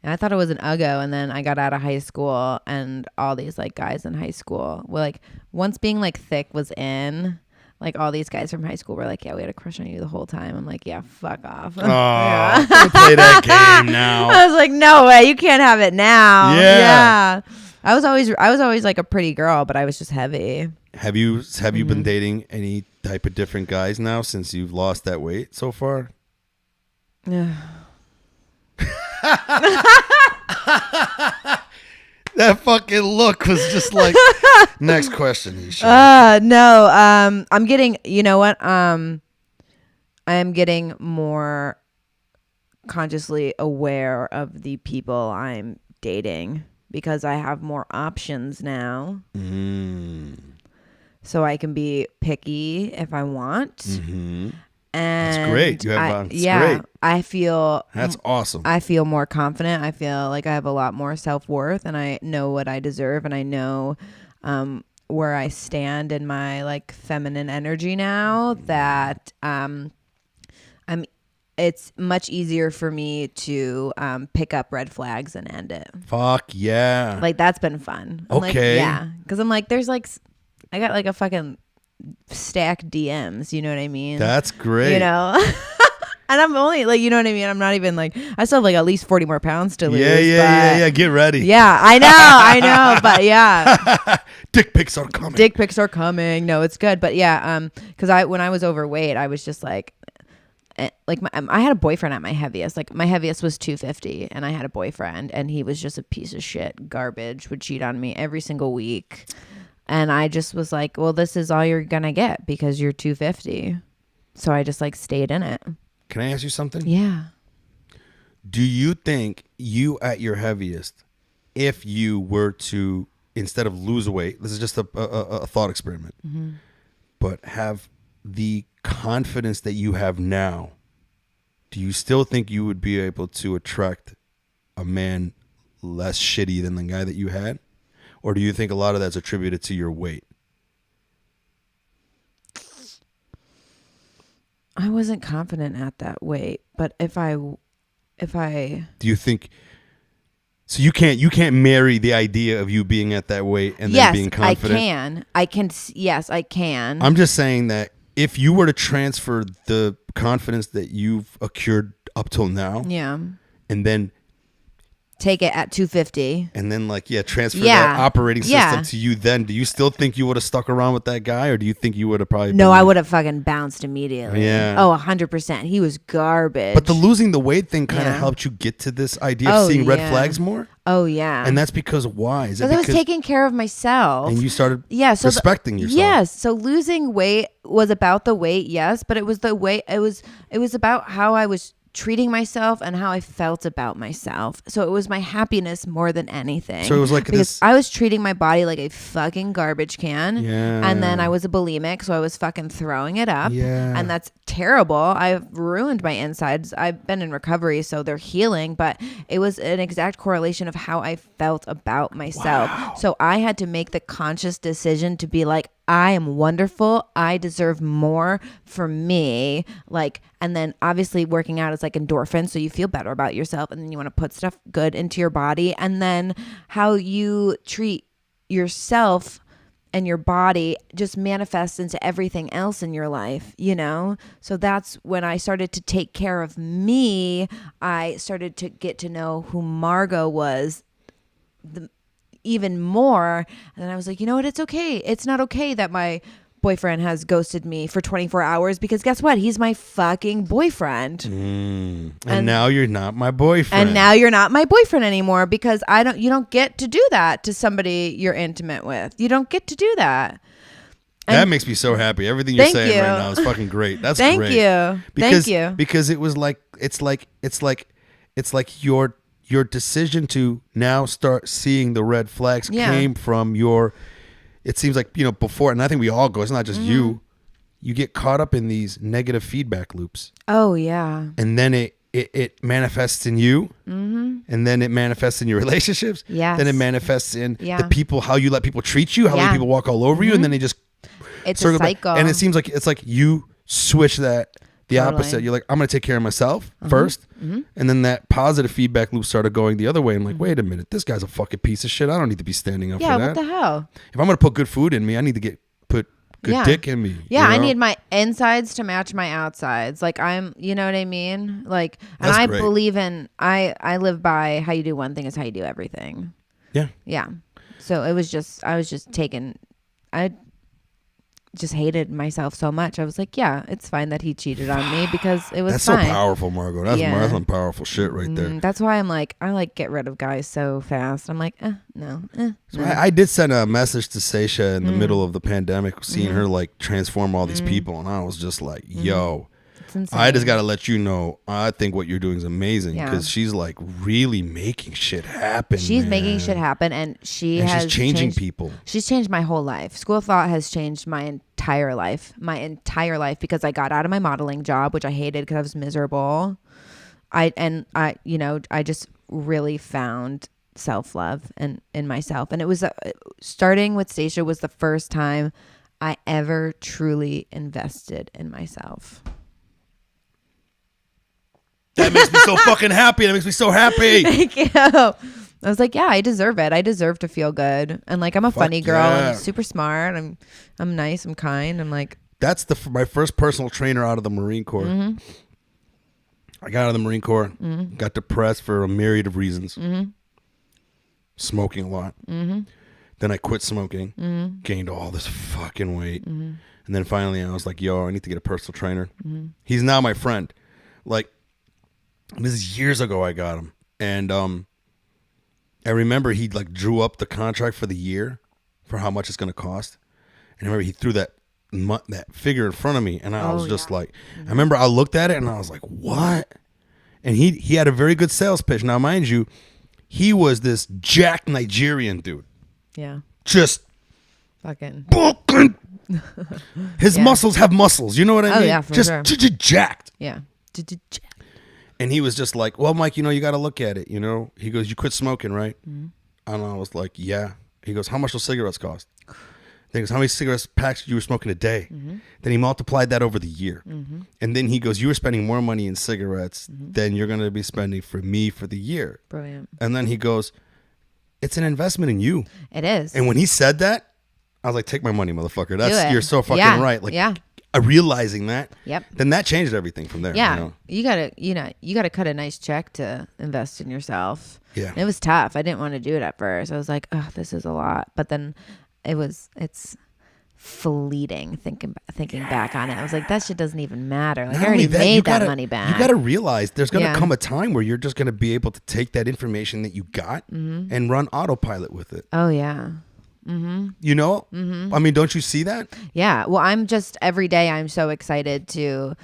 I thought it was an uggo, and then I got out of high school, and all these like guys in high school were like, once being like thick was in, like all these guys from high school were like, yeah, we had a crush on you the whole time. I'm like, yeah, fuck off. Oh, don't play that game now. I was like, no way, you can't have it now. Yeah. I was always like a pretty girl, but I was just heavy. Have you been dating any type of different guys now since you've lost that weight so far? Yeah. That fucking look was just like, next question, Isha. No, I'm getting, you know what? I am getting more consciously aware of the people I'm dating, because I have more options now. So I can be picky if I want. And that's great. You have great. I feel that's awesome. I feel more confident. I feel like I have a lot more self-worth, and I know what I deserve, and I know where I stand in my like feminine energy now, that it's much easier for me to pick up red flags and end it. Fuck yeah. Like that's been fun. I'm okay. Like, yeah. Cause I'm like, there's like, I got like a fucking stack DMs. You know what I mean? That's great. You know? And I'm only like, you know what I mean? I'm not even like, I still have like at least 40 more pounds to lose. Yeah. Get ready. Yeah, I know. But yeah. Dick pics are coming. No, it's good. But yeah, because when I was overweight, I was just like I had a boyfriend at my heaviest. Like my heaviest was 250, and I had a boyfriend, and he was just a piece of shit, garbage, would cheat on me every single week. And I just was like, well, this is all you're gonna get because you're 250. So I just like stayed in it. Can I ask you something? Yeah. Do you think you at your heaviest, if you were to, instead of lose weight, this is just a thought experiment, but have the confidence that you have now, do you still think you would be able to attract a man less shitty than the guy that you had? Or do you think a lot of that's attributed to your weight? I wasn't confident at that weight, but if I do you think so you can't marry the idea of you being at that weight and then being confident? Yes, I can. I'm just saying that if you were to transfer the confidence that you've accrued up till now, yeah, and then take it at 250. And then transfer that operating system to you then. Do you still think you would have stuck around with that guy, or do you think you would have probably No, I would have fucking bounced immediately. Yeah. Oh, 100%. He was garbage. But the losing the weight thing kind of helped you get to this idea of seeing red flags more? Oh, yeah. And that's because why? Is it because I was taking care of myself. And you started respecting yourself. Yes. So losing weight was about the weight, yes, but it was the weight. It was about how I was treating myself and how I felt about myself. So it was my happiness more than anything. So it was like because I was treating my body like a fucking garbage can. Yeah. And then I was a bulimic, so I was fucking throwing it up. Yeah. And that's terrible. I've ruined my insides. I've been in recovery, so they're healing, but it was an exact correlation of how I felt about myself. Wow. So I had to make the conscious decision to be like, I am wonderful. I deserve more for me. And then obviously working out is like endorphins. So you feel better about yourself, and then you want to put stuff good into your body. And then how you treat yourself and your body just manifests into everything else in your life, So that's when I started to take care of me. I started to get to know who Margaux was even more. And then I was like, you know what? It's okay. It's not okay that my boyfriend has ghosted me for 24 hours because guess what? He's my fucking boyfriend. And now you're not my boyfriend. And now you're not my boyfriend anymore because you don't get to do that to somebody you're intimate with. You don't get to do that. That makes me so happy. Everything you're saying right now is fucking great. That's great. Thank you. Because it was it's like your decision to now start seeing the red flags came from it seems like, before, and I think we all go, it's not just you get caught up in these negative feedback loops. Oh, yeah. And then it manifests in you, and then it manifests in your relationships. Yes. Then it manifests in the people, how you let people treat you, how many people walk all over you, and then it's a cycle. And it seems like it's like you switch that. The opposite. You're like, I'm going to take care of myself first. And then that positive feedback loop started going the other way. I'm like, wait a minute. This guy's a fucking piece of shit. I don't need to be standing up for that. Yeah, what the hell? If I'm going to put good food in me, I need to put good dick in me. Yeah, I need my insides to match my outsides. You know what I mean? And I believe in, I live by how you do one thing is how you do everything. Yeah. Yeah. So I was just I just hated myself so much. I was like, yeah, it's fine that he cheated on me because it was That's fine. so powerful, Margaux. That's some powerful shit right there. That's why I'm like, I get rid of guys so fast. I'm like, no. So I did send a message to Seisha in the middle of the pandemic, seeing her transform all these people, and I was just like, yo, I just got to let you know, I think what you're doing is amazing because she's really making shit happen. She's making shit happen, and she's changing people. She's changed my whole life. School of Thought has changed my entire life because I got out of my modeling job, which I hated because I was miserable. I just really found self-love in myself, and it was starting with Stacia was the first time I ever truly invested in myself. That makes me so fucking happy. That makes me so happy. Thank you. I was like, yeah, I deserve it. I deserve to feel good. And I'm a funny girl. Yeah. I'm super smart. I'm nice. I'm kind. I'm like, that's my first personal trainer out of the Marine Corps. I got out of the Marine Corps, got depressed for a myriad of reasons. Smoking a lot. Then I quit smoking, gained all this fucking weight. And then finally I was like, yo, I need to get a personal trainer. He's now my friend. This is years ago I got him. And I remember he drew up the contract for the year for how much it's going to cost. And I remember he threw that figure in front of me, and I was just like, I remember I looked at it and I was like, what? And he had a very good sales pitch. Now, mind you, he was this jacked Nigerian dude. Yeah. Just fucking. His muscles have muscles. You know what I mean? Oh, yeah, for just sure. Jacked. Yeah. And he was just like, well, Mike, you got to look at it. He goes, you quit smoking, right? And I was like, yeah. He goes, how much do cigarettes cost? Then he goes, how many cigarettes packs you were smoking a day? Then he multiplied that over the year. And then he goes, you were spending more money in cigarettes than you're going to be spending for me for the year. Brilliant. And then he goes, it's an investment in you. It is. And when he said that, I was like, take my money, motherfucker. You're so fucking right. realizing that, Yep. then that changed everything from there. Yeah, you gotta cut a nice check to invest in yourself. Yeah. And it was tough. I didn't want to do it at first. I was like, oh, this is a lot. But then it's fleeting thinking back on it. I was like, that shit doesn't even matter. Like, I already made that money back. You got to realize there's going to Yeah. come a time where you're just going to be able to take that information that you got and run autopilot with it. Oh yeah. You know? I mean, don't you see that? Yeah. Well, I'm just every day I'm so excited to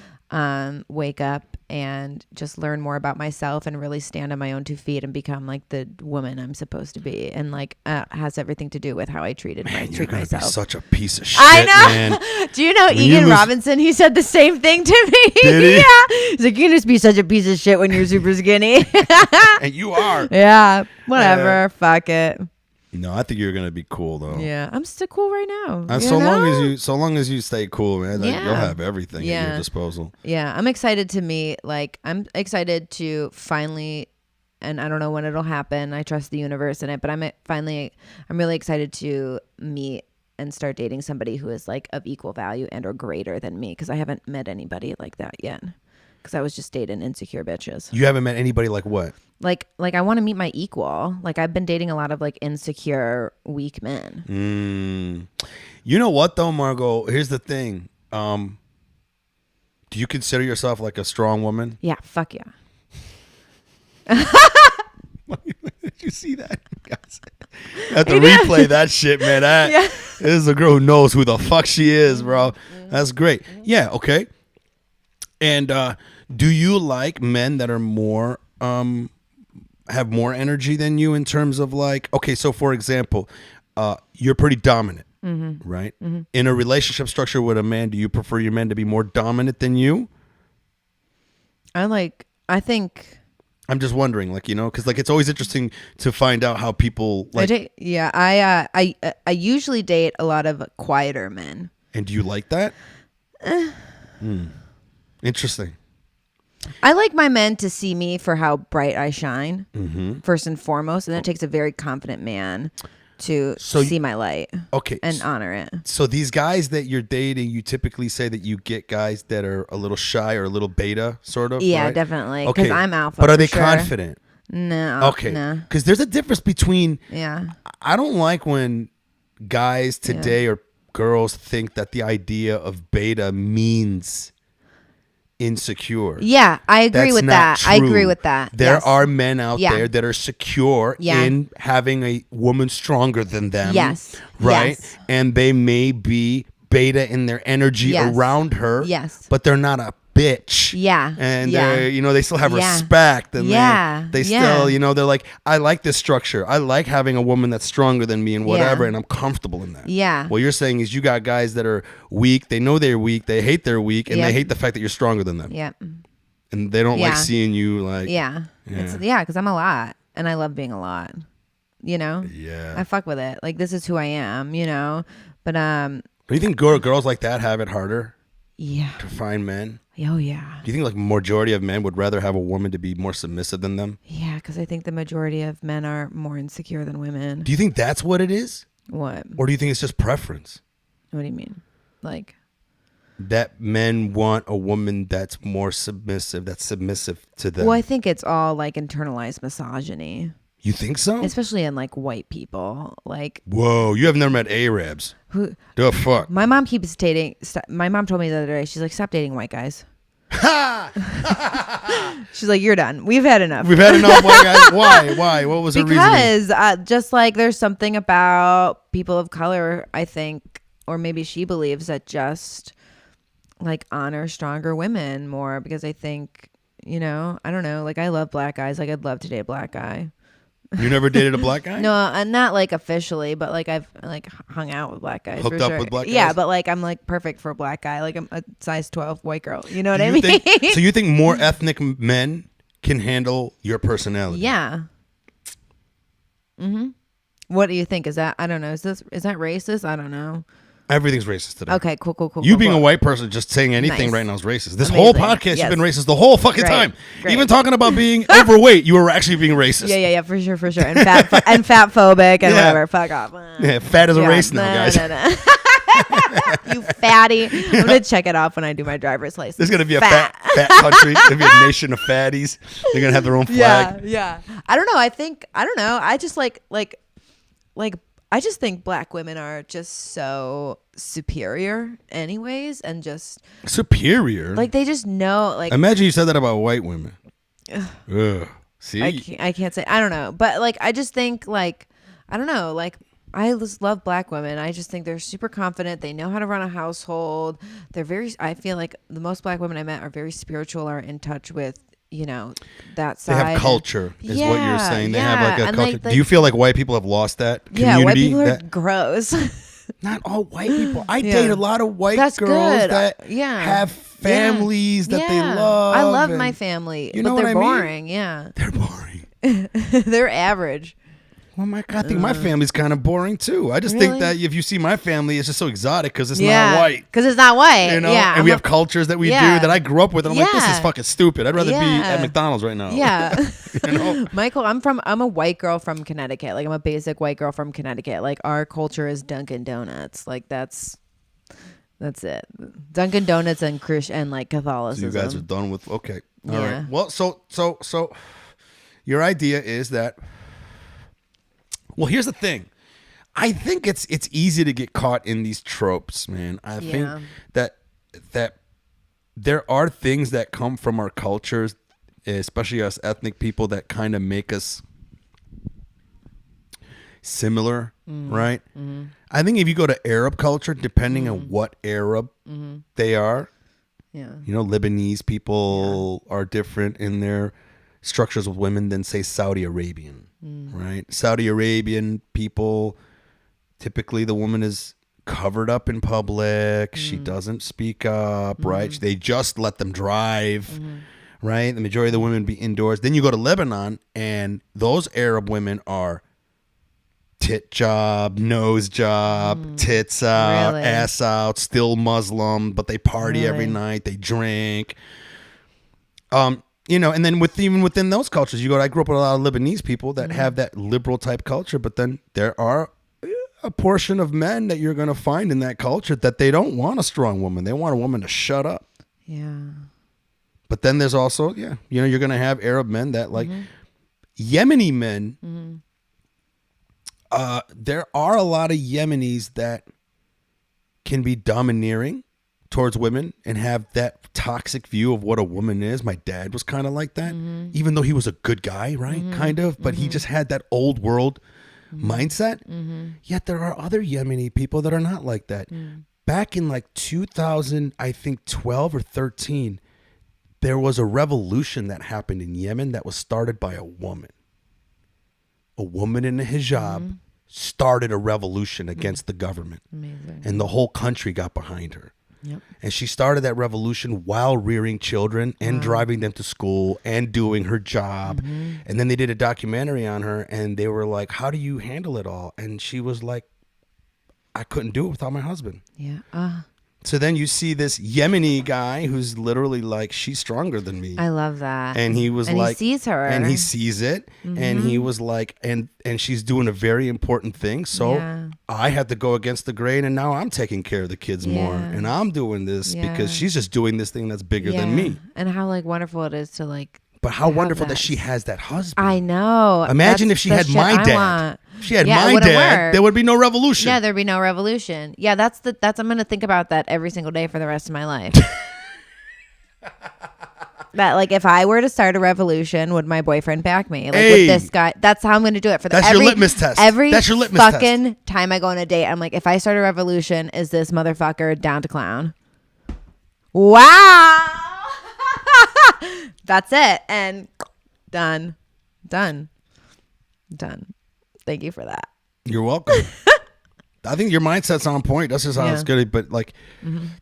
wake up and just learn more about myself and really stand on my own 2 feet and become like the woman I'm supposed to be. And like has everything to do with how I treat You're gonna myself. be such a piece of shit, I know. man. Do you know When you Egan lose- Robinson? He said the same thing to me. Did he? Yeah. He's like, you can just be such a piece of shit when you're super skinny. And you are. Yeah. Whatever. Fuck it. No, I think you're gonna be cool though. Yeah. I'm still cool right now. And you so know? long as you stay cool, man, like, Yeah. you'll have everything at Yeah. your disposal. Yeah, I'm excited to meet. Like, I'm excited to finally, and I don't know when it'll happen. I trust the universe in it, but I'm really excited to meet and start dating somebody who is like of equal value and or greater than me, because I haven't met anybody like that yet. Because I was just dating insecure bitches. You haven't met anybody like what? Like I want to meet my equal. Like, I've been dating a lot of like insecure, weak men. You know what though, Margaux? Here's the thing. Do you consider yourself like a strong woman? Yeah, fuck yeah. Did you see that, guys? I have to replay that shit, man. This is a girl who knows who the fuck she is, bro. That's great. Yeah, okay. And do you like men that are more have more energy than you in terms of like, okay, so for example, you're pretty dominant, right? In a relationship structure with a man, do you prefer your men to be more dominant than you? I think. I'm just wondering, like, you know, because like it's always interesting to find out how people like. I usually date a lot of quieter men. And do you like that? Interesting. I like my men to see me for how bright I shine, first and foremost, and it takes a very confident man to see my light. Okay, and honor it. So these guys that you're dating, you typically say that you get guys that are a little shy or a little beta, sort of. Yeah, right? definitely. Because I'm alpha. But are they sure. confident? No. Okay. No. Because there's a difference between. Yeah. I don't like when guys today or girls think that the idea of beta means insecure. Yeah, I agree That's with not that. true. I agree with that. There Yes. are men out there that are secure in having a woman stronger than them. Yes. Right? Yes. And they may be beta in their energy around her. Yes. But they're not a bitch. Yeah. And Yeah. they're, you know, they still have Yeah. respect. And they Yeah. still, you know, they're like, I like this structure. I like having a woman that's stronger than me and whatever, and I'm comfortable in that. Yeah. What you're saying is you got guys that are weak. They know they're weak. They hate they're weak. And they hate the fact that you're stronger than them. Yeah. And they don't like seeing you like. Yeah. Because I'm a lot. And I love being a lot. You know? Yeah. I fuck with it. Like, this is who I am, you know? But Do you think girls like that have it harder yeah. to find men? Oh, yeah. Do you think like majority of men would rather have a woman to be more submissive than them? Yeah, because I think the majority of men are more insecure than women. Do you think that's what it is? What? Or do you think it's just preference? What do you mean? Like? That men want a woman that's more submissive, that's submissive to them. Well, I think it's all like internalized misogyny. You think so? Especially in like white people. Like, whoa, you have never met Arabs. who? The fuck? My mom keeps dating. My mom told me the other day, she's like, stop dating white guys. She's like, you're done. We've had enough. We've had enough white guys. Why? What was the reason? Because just like there's something about people of color, I think, or maybe she believes that just like honor stronger women more, because I think, you know, I don't know, like I love black guys. Like I'd love to date a black guy. You never dated a black guy? No, not like officially, but like I've like hung out with black guys. Hooked for up sure. with black guys? Yeah, but like I'm like perfect for a black guy. Like I'm a size 12 white girl. You know what I mean? So you think more ethnic men can handle your personality? Yeah. What do you think? Is that, I don't know. Is that racist? I don't know. Everything's racist today. Okay, cool. You cool, being cool. a white person just saying anything Nice. right now is racist. This Amazing. whole podcast, Yes. you've been racist the whole fucking Great. time. Great. Even talking about being overweight, you were actually being racist. Yeah, for sure. And fat phobic and whatever. Fuck off. Yeah, fat is a race now, guys. No. You fatty. I'm gonna check it off when I do my driver's license. There's gonna be a fat country. There's gonna be a nation of fatties. They're gonna have their own flag. Yeah. I don't know. I don't know. I just like I just think black women are just so superior anyways, and just superior. Like they just know. Like imagine you said that about white women. Ugh. See, I can't say. I don't know, but like I just think like I don't know. Like I just love black women. I just think they're super confident. They know how to run a household. They're very. I feel like the most black women I met are very spiritual, are in touch with, you know, that side. They have culture, is what you're saying. They have like a and culture. like, do you feel like white people have lost that community? Yeah, white people are gross. Not all white people. I date a lot of white girls good. that have families that they love. I love my family, you know but they're what I mean? boring. Yeah, they're boring. They're average. Well, I think my family's kind of boring too. I just think that if you see my family, it's just so exotic because it's not white. Because it's not white. You know? Yeah. And we have cultures that we do that I grew up with. And I'm like, this is fucking stupid. I'd rather be at McDonald's right now. Yeah. You know? Michael, I'm a white girl from Connecticut. Like I'm a basic white girl from Connecticut. Like our culture is Dunkin' Donuts. Like that's it. Dunkin' Donuts and Christian and like Catholicism. So you guys are done with okay. All right. Well, so your idea is that. Well, here's the thing. I think it's easy to get caught in these tropes, man. I think that there are things that come from our cultures, especially us ethnic people, that kind of make us similar, right? Mm-hmm. I think if you go to Arab culture, depending on what Arab they are, you know, Lebanese people are different in their structures with women than, say, Saudi Arabian. Right, Saudi Arabian people, typically the woman is covered up in public. She doesn't speak up. Right, they just let them drive. Right, the majority of the women be indoors. Then you go to Lebanon, and those Arab women are tit job, nose job, tits out, ass out, still Muslim, but they party every night. They drink. You know, and then even within those cultures, I grew up with a lot of Lebanese people that have that liberal type culture, but then there are a portion of men that you're going to find in that culture that they don't want a strong woman. They want a woman to shut up. Yeah. But then there's also, you know, you're going to have Arab men that like Yemeni men. There are a lot of Yemenis that can be domineering towards women and have that toxic view of what a woman is. My dad was kind of like that, even though he was a good guy, right? Kind of, but he just had that old world mindset. Yet there are other Yemeni people that are not like that. Back in like 2000, I think 12 or 13, there was a revolution that happened in Yemen that was started by a woman. A woman in a hijab started a revolution against the government. Amazing. And the whole country got behind her. Yep. And she started that revolution while rearing children and driving them to school and doing her job. And then they did a documentary on her and they were like, how do you handle it all? And she was like, I couldn't do it without my husband. Yeah. So then you see this Yemeni guy who's literally like, she's stronger than me. I love that. And he was like, he sees her. And he sees it. And he was like, and she's doing a very important thing. So I had to go against the grain. And now I'm taking care of the kids more. And I'm doing this because she's just doing this thing that's bigger than me. And how like wonderful it is to like. But how wonderful that she has that husband. I know. Imagine if she had my dad. If she had my dad, there would be no revolution. Yeah, there'd be no revolution. Yeah, that's I'm gonna think about that every single day for the rest of my life. That like if I were to start a revolution, would my boyfriend back me? Like with this guy, that's how I'm gonna do it for the. That's your litmus test. That's your litmus fucking test. Time I go on a date, I'm like, if I start a revolution, is this motherfucker down to clown? Wow. That's it. And done. Thank you for that. You're welcome. I think your mindset's on point. That's just how it's good. But like,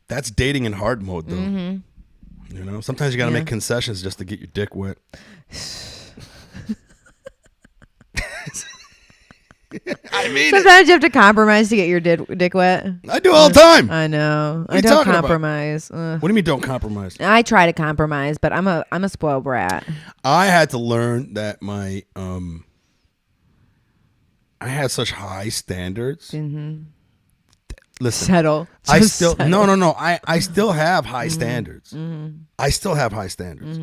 that's dating in hard mode though. You know, sometimes you got to make concessions just to get your dick wet. I mean, sometimes you have to compromise to get your dick wet. I do all the time. I know. I don't compromise. What do you mean don't compromise? I try to compromise, but I'm a spoiled brat. I had to learn that I had such high standards listen. Settle. I Just still settle. no. I still have high standards. I still have high standards.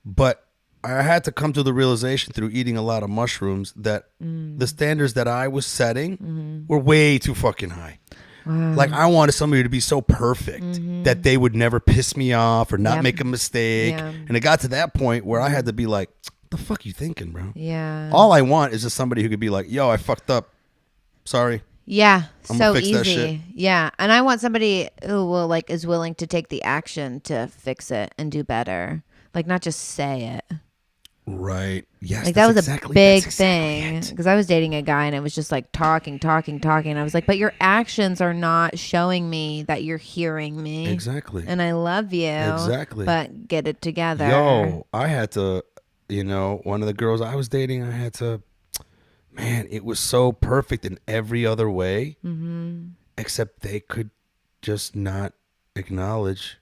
But I had to come to the realization through eating a lot of mushrooms that the standards that I was setting were way too fucking high. Wow. Like I wanted somebody to be so perfect that they would never piss me off or not Yep. make a mistake. Yeah. And it got to that point where I had to be like, the fuck you thinking, bro? Yeah. All I want is just somebody who could be like, yo, I fucked up. Sorry. Yeah, I'm so gonna fix that shit. easy. Yeah, and I want somebody who will like is willing to take the action to fix it and do better. Like not just say it. Right. Yes. Like that was exactly, a big that's exactly thing it. because I was dating a guy and it was just like talking. I was like, but your actions are not showing me that you're hearing me. Exactly. And I love you. Exactly. But get it together. Yo, I had to, one of the girls I was dating, I had to, man, it was so perfect in every other way, except they could just not acknowledge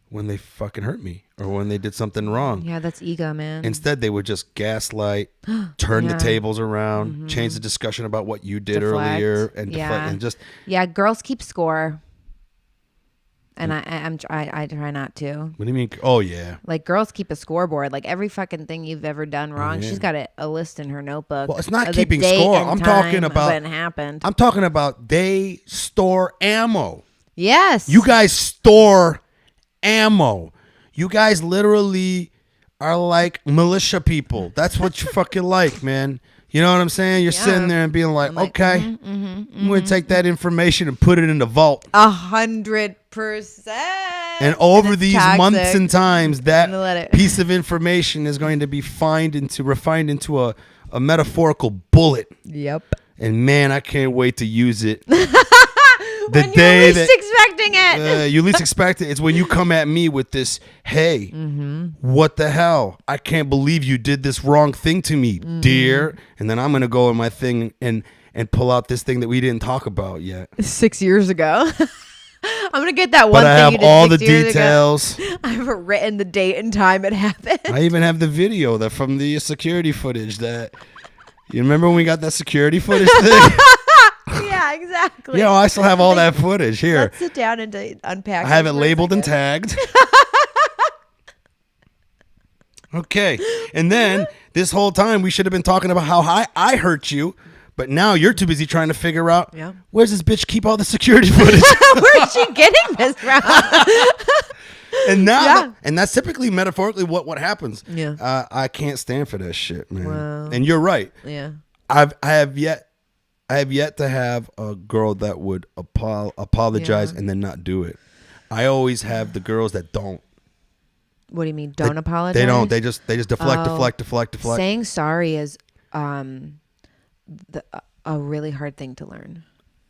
when they fucking hurt me or when they did something wrong. Yeah, that's ego, man. Instead, they would just gaslight, turn the Yeah. tables around, change the discussion about what you did Deflect. earlier, and deflect, Yeah. and just Yeah, girls keep score. And I try not to. what do you mean? Oh yeah. Like girls keep a scoreboard. Like every fucking thing you've ever done wrong, yeah. she's got a list in her notebook. Well, it's not of the keeping date score. and I'm time talking about when it happened. I'm talking about they store ammo. Yes. You guys store ammo. You guys literally are like militia people. That's what you fucking like, man. You know what I'm saying? You're sitting there and being like, like, okay, I'm going to take that information and put it in the vault. 100%. And over it's these toxic. months and times, gonna let that it- piece of information is going to be refined into a metaphorical bullet. Yep. And man, I can't wait to use it. When you're least expecting it. You least expect it. It's when you come at me with this, hey, what the hell? I can't believe you did this wrong thing to me, dear. And then I'm going to go in my thing and pull out this thing that we didn't talk about yet. 6 years ago. I'm going to get that one But I thing have you did all the 6 years ago. details. I've written the date and time it happened. I even have the video that from the security footage that, you remember when we got that security footage thing? Yeah, exactly. Yeah, I still have all that footage here. Let's sit down and unpack. I have this it for a labeled and second. tagged. Okay. And then this whole time we should have been talking about how I hurt you, but now you're too busy trying to figure out where's this bitch keep all the security footage? Where's she getting this from? And now Yeah. and that's typically metaphorically what happens. Yeah. I can't stand for that shit, man. Wow. And you're right. Yeah. I have yet to have a girl that would apologize Yeah. and then not do it. I always have the girls that don't. What do you mean? Don't apologize? They don't. They just deflect. Saying sorry is a really hard thing to learn.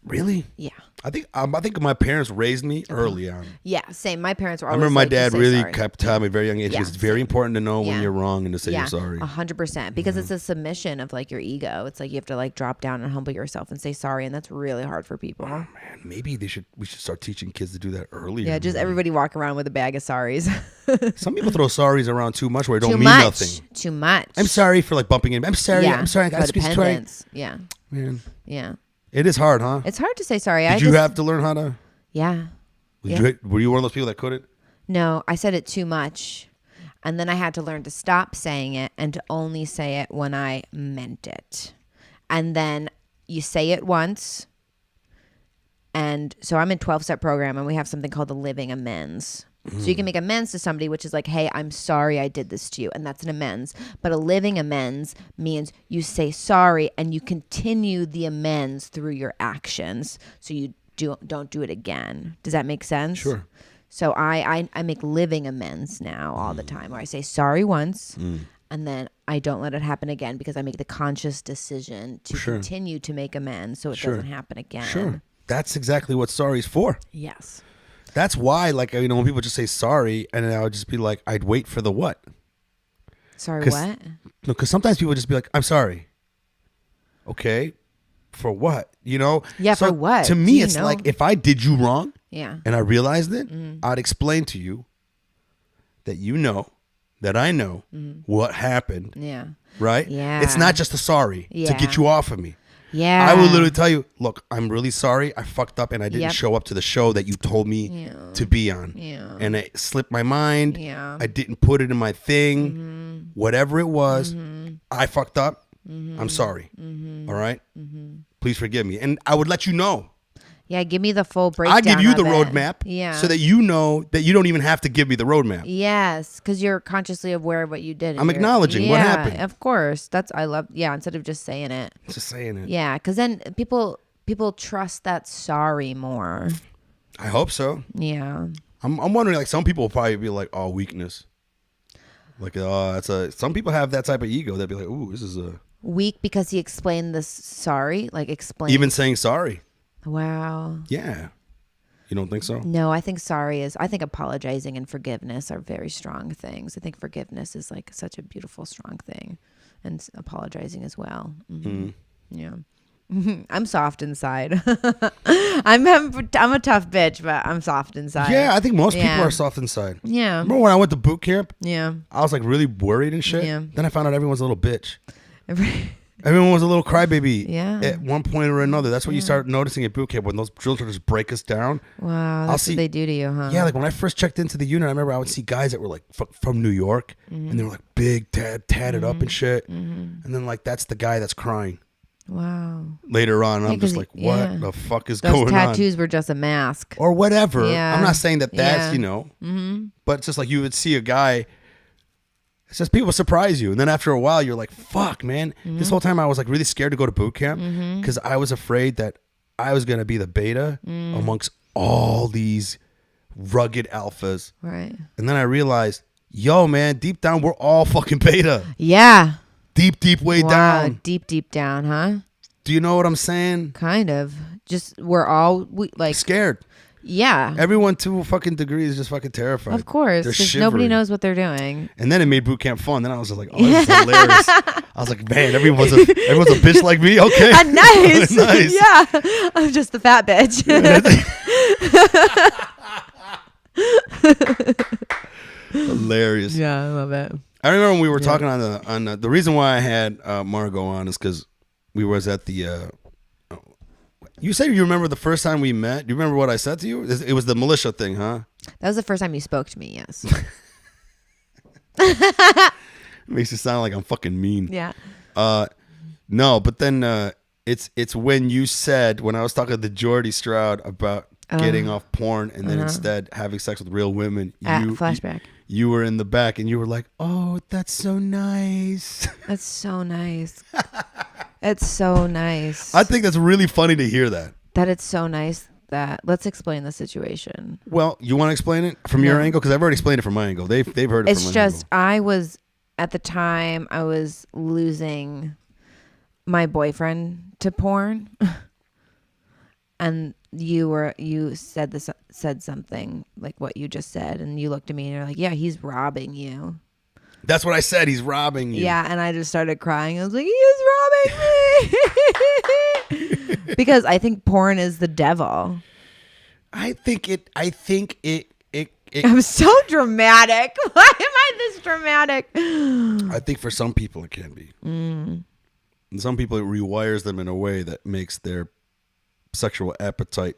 Really? Yeah. I think my parents raised me early on. Yeah, same. My parents were I always remember my like, dad "Just say really sorry." kept telling me very young age. Yeah, It's very important to know when Yeah. you're wrong and to say you're sorry. 100%. Because it's a submission of like your ego. It's like you have to like drop down and humble yourself and say sorry, and that's really hard for people. Man, maybe we should start teaching kids to do that earlier. Yeah, just everybody walk around with a bag of sorries. Some people throw sorries around too much where it don't Too mean much. nothing. Too much. I'm sorry for like bumping in. I'm sorry. Yeah. I'm sorry. I got to sorry. Codependence. Yeah. Man, Yeah. it is hard, huh? It's hard to say sorry. Did you have to learn how to? Yeah. Were you one of those people that couldn't? No, I said it too much. And then I had to learn to stop saying it and to only say it when I meant it. And then you say it once. And so I'm in 12-step program and we have something called the living amends. So you can make amends to somebody, which is like, hey, I'm sorry I did this to you. And that's an amends. But a living amends means you say sorry and you continue the amends through your actions. So you don't do it again. Does that make sense? Sure. So I make living amends now all the time where I say sorry once and then I don't let it happen again because I make the conscious decision to continue to make amends so it doesn't happen again. Sure. That's exactly what sorry's for. Yes. That's why, like, when people just say sorry, and I would just be like, I'd wait for the what? Sorry, what? No, because sometimes people just be like, I'm sorry. Okay. For what? Yeah, So for what? To Do me, you it's know? like, if I did you wrong Yeah. and I realized it, I'd explain to you that that I know what happened. Yeah. Right? Yeah. It's not just a sorry to Yeah. get you off of me. Yeah. I will literally tell you, look, I'm really sorry. I fucked up and I didn't show up to the show that you told me to be on. Yeah. And it slipped my mind. Yeah. I didn't put it in my thing. Whatever it was, I fucked up. I'm sorry. All right? Please forgive me. And I would let you know. Yeah, give me the full breakdown. I give you the of it. roadmap, so that you know that you don't even have to give me the roadmap. Yes, because you're consciously aware of what you did. I'm acknowledging what happened. Of course, I love. Yeah, instead of just saying it. Just saying it. Yeah, because then people trust that sorry more. I hope so. Yeah. I'm wondering, like, some people will probably be like, "Oh, weakness." Like, some people have that type of ego. They'd be like, "Ooh, this is a weak," because he explained this sorry, like explain. Even saying sorry. Wow. Yeah. You don't think so? No, I think I think apologizing and forgiveness are very strong things. I think forgiveness is like such a beautiful, strong thing, and apologizing as well. Yeah. I'm soft inside. I'm a tough bitch, but I'm soft inside. Yeah, I think most people are soft inside. Yeah. Remember when I went to boot camp? Yeah. I was like really worried and shit. Yeah. Then I found out everyone's a little bitch. Everyone was a little crybaby at one point or another. That's what you start noticing at boot camp, when those drill sergeants break us down. Wow, that's what they do to you, huh? Yeah, like when I first checked into the unit, I remember I would see guys that were like from New York, and they were like big, tatted up and shit. And then like that's the guy that's crying. Wow. Later on, I'm just like, what the fuck is going on? Those tattoos were just a mask. Or whatever. Yeah. I'm not saying that's, but it's just like you would see a guy. It's just people surprise you. And then after a while, you're like, fuck, man. This whole time I was like really scared to go to boot camp because I was afraid that I was going to be the beta amongst all these rugged alphas. Right. And then I realized, yo, man, deep down, we're all fucking beta. Yeah. Deep way down. Deep down, huh? Do you know what I'm saying? Kind of. Just we're all like scared. Yeah. Everyone to a fucking degree is just fucking terrified. Of course. Because nobody knows what they're doing. And then it made boot camp fun. Then I was just like, oh, this is hilarious. I was like, man, everyone's a bitch like me. Okay. Nice. Nice. Yeah. I'm just the fat bitch. Hilarious. Yeah, I love it. I remember when we were talking on the reason why I had Margaux on is because we was at the you said you remember the first time we met. Do you remember what I said to you? It was the militia thing, huh? That was the first time you spoke to me, yes. Makes it sound like I'm fucking mean. Yeah. No, but then it's when you said, when I was talking to Jordi Stroud about getting off porn and then instead having sex with real women. Flashback. You were in the back and you were like, oh, that's so nice. That's so nice. It's so nice. I think that's really funny to hear that. That it's so nice that. Let's explain the situation. Well, you want to explain it from your angle? Because I've already explained it from my angle. They've heard it from my angle. It's just, I was, at the time, I was losing my boyfriend to porn. And you said something like what you just said, and you looked at me and you're like, yeah, he's robbing you. That's what I said. He's robbing you. Yeah, and I just started crying. I was like, he is robbing me. Because I think porn is the devil. I think it I'm so dramatic. Why am I this dramatic? I think for some people it can be. And some people it rewires them in a way that makes their sexual appetite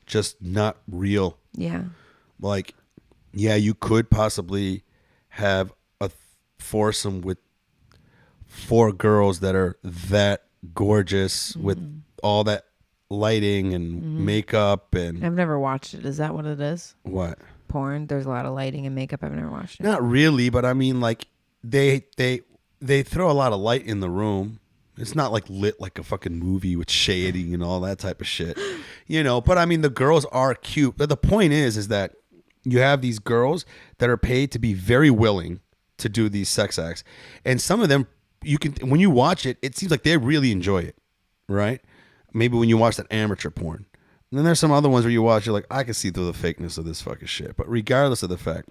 just not real. Yeah. Like, yeah, you could possibly have a foursome with 4 girls that are that gorgeous with all that lighting and makeup and I've never watched it. Is that what it is? What? Porn. There's a lot of lighting and makeup. I've never watched it. Not really, but I mean, like they throw a lot of light in the room. It's not like lit like a fucking movie with shading and all that type of shit, you know. But I mean, the girls are cute. But the point is that you have these girls that are paid to be very willing to do these sex acts, and some of them, you can, when you watch it, it seems like they really enjoy it, right? Maybe when you watch that amateur porn. And then there's some other ones where you watch, you're like, I can see through the fakeness of this fucking shit. But regardless of the fact,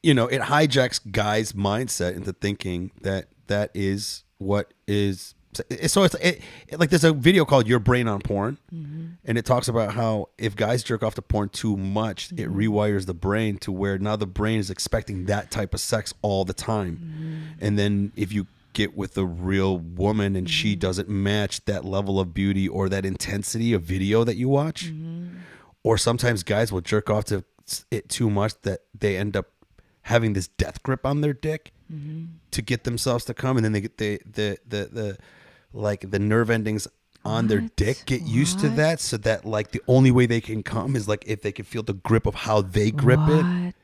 you know, it hijacks guys' mindset into thinking that that is what is So like there's a video called Your Brain on Porn, and it talks about how if guys jerk off to porn too much, it rewires the brain to where now the brain is expecting that type of sex all the time. And then if you get with a real woman and she doesn't match that level of beauty or that intensity of video that you watch, or sometimes guys will jerk off to it too much that they end up having this death grip on their dick to get themselves to come, and then they get the nerve endings on their dick get used to that, so that like the only way they can come is like if they can feel the grip of how they grip it.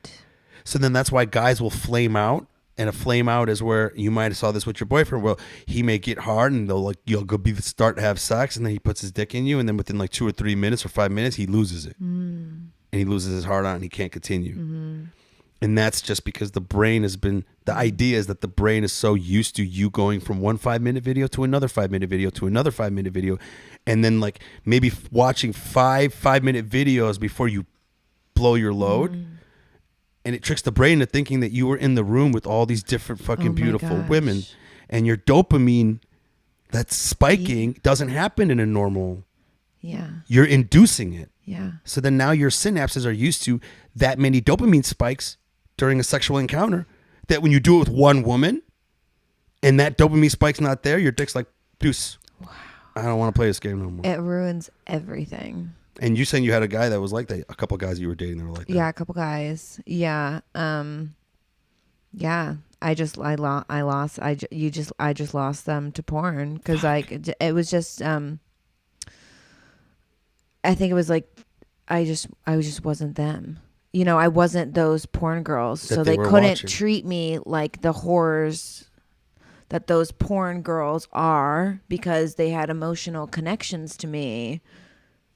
So then that's why guys will flame out, and a flame out is where you might have saw this with your boyfriend. Well, he may get hard and they'll like you'll go be the start to have sex, and then he puts his dick in you, and then within like 2 or 3 minutes or 5 minutes he loses it, and he loses his heart on and he can't continue. And that's just because the brain has been, the idea is that the brain is so used to you going from one 5-minute video to another 5-minute video to another 5-minute video. And then like maybe watching 5-minute videos before you blow your load. And it tricks the brain into thinking that you were in the room with all these different fucking beautiful women. And your dopamine that's spiking doesn't happen in a normal. You're inducing it. So then now your synapses are used to that many dopamine spikes during a sexual encounter, that when you do it with one woman and that dopamine spike's not there, your dick's like, deuce. Wow. I don't want to play this game no more. It ruins everything. And you saying you had a guy that was like that, a couple of guys you were dating that were like that. Yeah, a couple guys. Yeah. Yeah. I just lost them to porn because like it was just I think it was like I just wasn't them. You know, I wasn't those porn girls, so they couldn't treat me like the whores that those porn girls are, because they had emotional connections to me.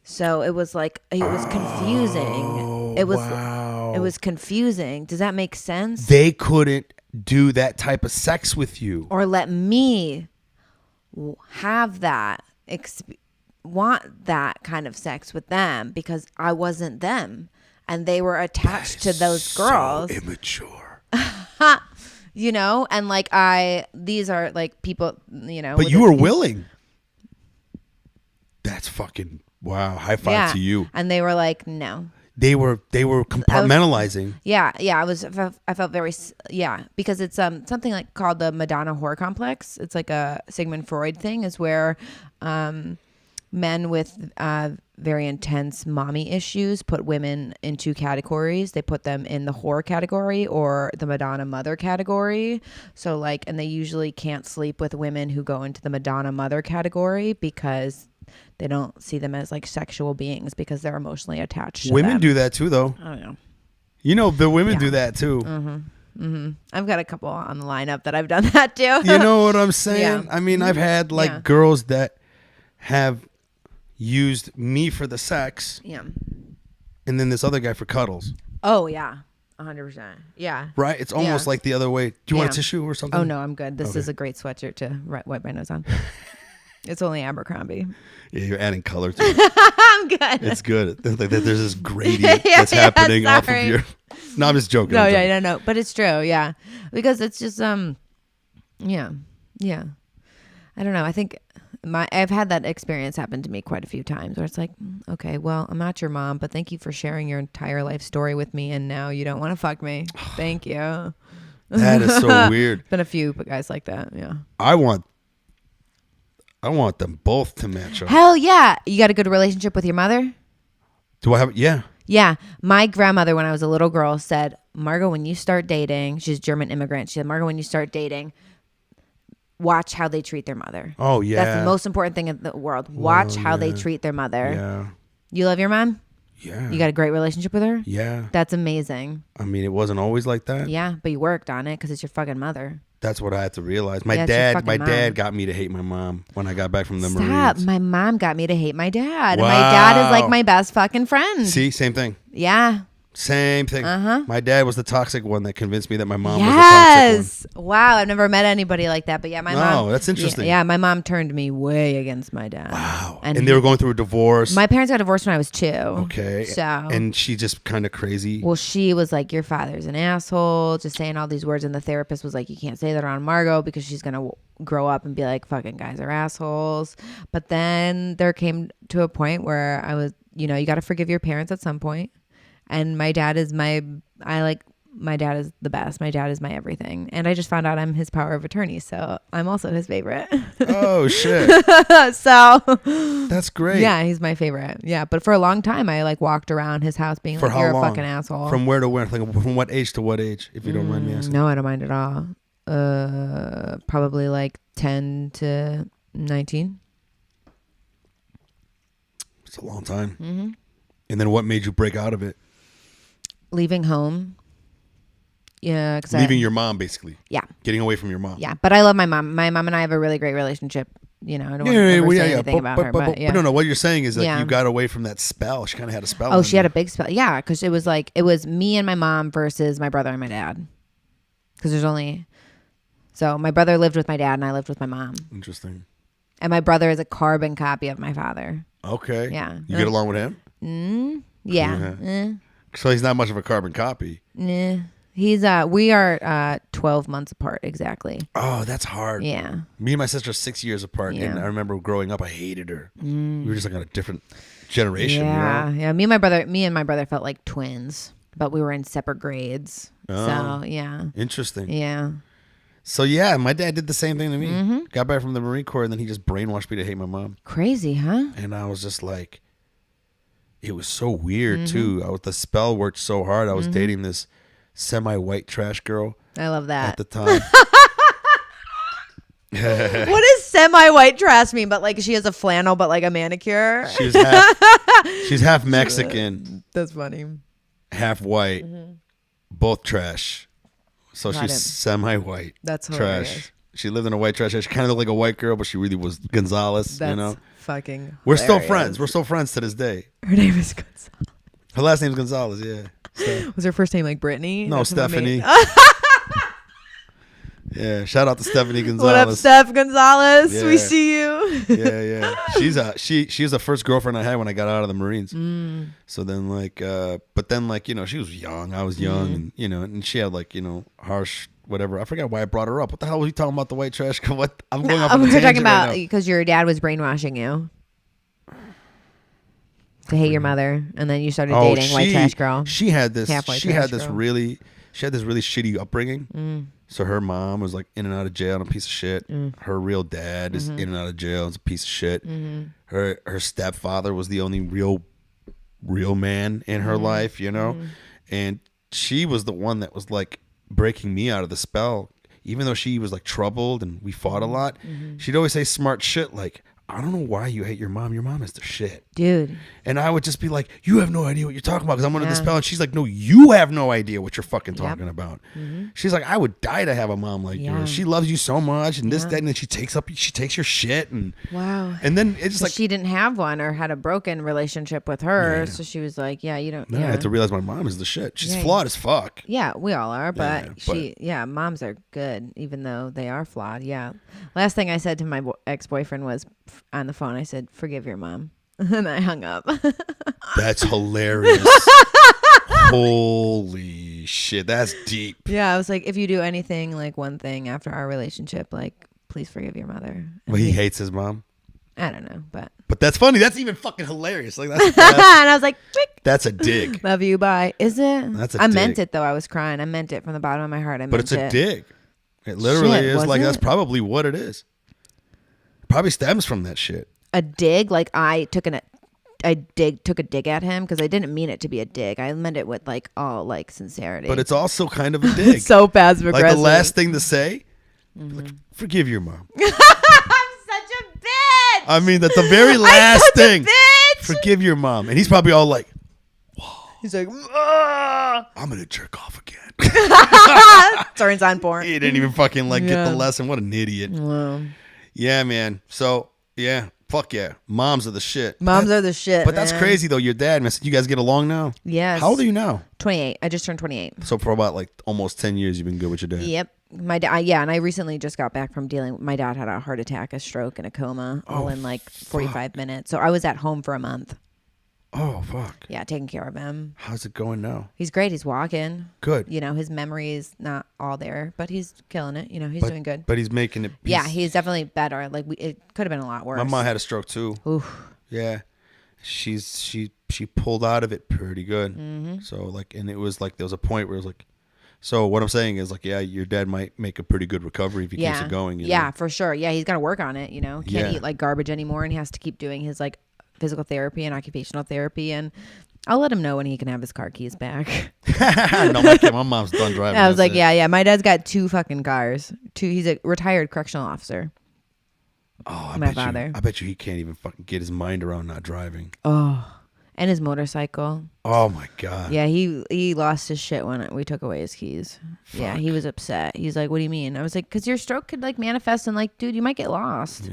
So it was like, it was confusing. It was confusing. Does that make sense? They couldn't do that type of sex with you, or let me have that want that kind of sex with them, because I wasn't them. And they were attached to those girls. So immature. You know, and like these are like people, you know. But you were willing. That's fucking wow. High five to you. And they were like, no. They were compartmentalizing. I felt very, because it's something like called the Madonna whore complex. It's like a Sigmund Freud thing, is where men with very intense mommy issues put women in 2 categories. They put them in the whore category or the Madonna mother category. So like, and they usually can't sleep with women who go into the Madonna mother category because they don't see them as like sexual beings, because they're emotionally attached to women them. do that too, though. I don't know. You know, the women do that too. I've got a couple on the lineup that I've done that too. You know what I'm saying? Yeah. I mean, I've had like girls that have used me for the sex, and then this other guy for cuddles. Oh yeah, 100%. Yeah. Right. It's almost like the other way. Do you want a tissue or something? Oh no, I'm good. This is a great sweatshirt to wipe my nose on. It's only Abercrombie. Yeah, you're adding color to it. I'm good. It's good. There's this gradient that's happening off of your. No, I'm just joking. No. But it's true. Yeah, because it's just yeah. I don't know. I think I've had that experience happen to me quite a few times, where it's like, okay, well, I'm not your mom, but thank you for sharing your entire life story with me, and now you don't want to fuck me. Thank you. That is so weird. Been a few guys like that. Yeah. I want them both to match up. Hell yeah. You got a good relationship with your mother? Do I have? Yeah. Yeah. My grandmother, when I was a little girl, said, Margaux, when you start dating, she's a German immigrant. She said, Margaux, when you start dating, watch how they treat their mother. Oh, yeah. That's the most important thing in the world. Watch how they treat their mother. Yeah. You love your mom? Yeah. You got a great relationship with her? Yeah. That's amazing. I mean, it wasn't always like that. Yeah, but you worked on it because it's your fucking mother. That's what I had to realize. My dad got me to hate my mom when I got back from the Marines. My mom got me to hate my dad. Wow. My dad is like my best fucking friend. See, same thing. Yeah. Same thing. My dad was the toxic one that convinced me that my mom was Yes. Wow. I've never met anybody like that. But yeah, my mom. Oh, that's interesting. Yeah, my mom turned me way against my dad. Wow. And they were going through a divorce. My parents got divorced when I was 2. Okay. So. And she just kind of crazy. Well, she was like, your father's an asshole, just saying all these words. And the therapist was like, you can't say that around Margaux because she's going to grow up and be like, fucking guys are assholes. But then there came to a point where I was, you got to forgive your parents at some point. And my dad is my dad is the best. My dad is my everything. And I just found out I'm his power of attorney. So I'm also his favorite. Oh, shit. So that's great. Yeah, he's my favorite. Yeah. But for a long time, I like walked around his house being for like, how you're long? a fucking asshole. From where to where? Like, from what age to what age, if you don't mind me asking? No, I don't mind at all. Probably like 10 to 19. It's a long time. Mm-hmm. And then what made you break out of it? Leaving home. Yeah. Leaving your mom, basically. Yeah. Getting away from your mom. Yeah. But I love my mom. My mom and I have a really great relationship. I don't want to ever say anything about her. But no, what you're saying is that you got away from that spell. She kind of had a spell. Oh, she had a big spell. Yeah. Because it was me and my mom versus my brother and my dad. Because so my brother lived with my dad and I lived with my mom. Interesting. And my brother is a carbon copy of my father. Okay. Yeah. You get along with him? Yeah. So he's not much of a carbon copy. Nah. We are 12 months apart exactly. Oh, that's hard. Yeah. Me and my sister are 6 years apart, and I remember growing up, I hated her. We were just like on a different generation. Yeah, you know? yeah. Me and my brother felt like twins, but we were in separate grades. Oh, so yeah. Interesting. Yeah. So yeah, my dad did the same thing to me. Got back from the Marine Corps, and then he just brainwashed me to hate my mom. Crazy, huh? And I was just like, it was so weird too. The spell worked so hard. I was dating this semi-white trash girl. I love that. At the time. What does semi-white trash mean? But like she has a flannel, but like a manicure. She's half Mexican. That's funny. Half white. Both trash. So she's semi-white. That's hilarious. Trash. She lived in a white trash. She kind of looked like a white girl, but she really was Gonzalez. That's fucking hilarious. We're still friends. We're still friends to this day. Her name is Gonzalez. Her last name's Gonzalez, yeah. So. Was her first name like Brittany? No, Stephanie. Yeah, shout out to Stephanie Gonzalez. What up, Steph Gonzalez? Yeah. We see you. Yeah. She was the first girlfriend I had when I got out of the Marines. So then but then she was young. I was young, and and she had harsh whatever. I forgot why I brought her up. What the hell were you talking about the white trash? What I'm going off on a tangent. We're talking about right because your dad was brainwashing you to hate your mother, and then you started dating white trash girl. She had this. She had this really shitty upbringing. So her mom was like in and out of jail and a piece of shit. Her real dad is in and out of jail and a piece of shit. Her stepfather was the only real man in her life, and she was the one that was like breaking me out of the spell. Even though she was like troubled and we fought a lot, she'd always say smart shit like, I don't know why you hate your mom. Your mom is the shit. Dude. And I would just be like, you have no idea what you're talking about because I'm under the spell. And she's like, no, you have no idea what you're fucking talking about. She's like, I would die to have a mom like yours. She loves you so much and this, that, and then she takes your shit. And wow. And then it's just she didn't have one or had a broken relationship with her. Yeah. So she was like, yeah, you don't. I had to realize my mom is the shit. She's flawed as fuck. Yeah, we all are. But moms are good, even though they are flawed. Yeah. Last thing I said to my ex-boyfriend was on the phone, I said, forgive your mom. And I hung up. That's hilarious. Holy shit, that's deep. Yeah, I was like, if you do anything, like one thing after our relationship, like, please forgive your mother. Well, he hates his mom. I don't know, but that's funny. That's even fucking hilarious. Like that's and I was like, Trick. That's a dig. Love you, bye. Is it? That's I meant it though. I was crying. I meant it from the bottom of my heart. But it's a dig. It literally is like that's probably what it is. It probably stems from that shit. A dig, like I took a dig at him because I didn't mean it to be a dig. I meant it with like all like sincerity. But it's also kind of a dig. So passive aggressive. Like the last thing to say, like, forgive your mom. I'm such a bitch. I mean, that's the very last thing. Forgive your mom, and he's probably all like, "Whoa." He's like, I'm gonna jerk off again. Turns on porn. He didn't even fucking get the lesson. What an idiot. Wow. Yeah, man. So yeah. Fuck yeah. Moms are the shit. Moms are the shit. But that's man. crazy though. Your dad, man. You guys get along now? Yes. How old are you now? 28. I just turned 28. So for about like almost 10 years, you've been good with your dad. Yep. My dad, yeah, and I recently just got back from dealing. My dad had a heart attack, a stroke, and a coma, all in like 45 minutes. So I was at home for a month. Oh fuck. Yeah, taking care of him. How's it going now? He's great. He's walking. Good. You know, his memory is not all there, but he's killing it. You know, he's doing good. But he's making it. Yeah, he's definitely better. Like it could have been a lot worse. My mom had a stroke too. Oof. Yeah, she pulled out of it pretty good. Mm-hmm. So like, and it was like there was a point where it was like, so what I'm saying is like, yeah, your dad might make a pretty good recovery if he keeps it going. You know? For sure. Yeah, he's got to work on it. You know, can't eat like garbage anymore, and he has to keep doing his like physical therapy and occupational therapy. And I'll let him know when he can have his car keys back. No, my mom's done driving. I was like, yeah. My dad's got 2 fucking cars. He's a retired correctional officer. Oh, my father. I bet you he can't even fucking get his mind around not driving. Oh, and his motorcycle. Oh my god. Yeah, he lost his shit when we took away his keys. Fuck. Yeah, he was upset. He's like, "What do you mean?" I was like, "Cause your stroke could like manifest and like, dude, you might get lost."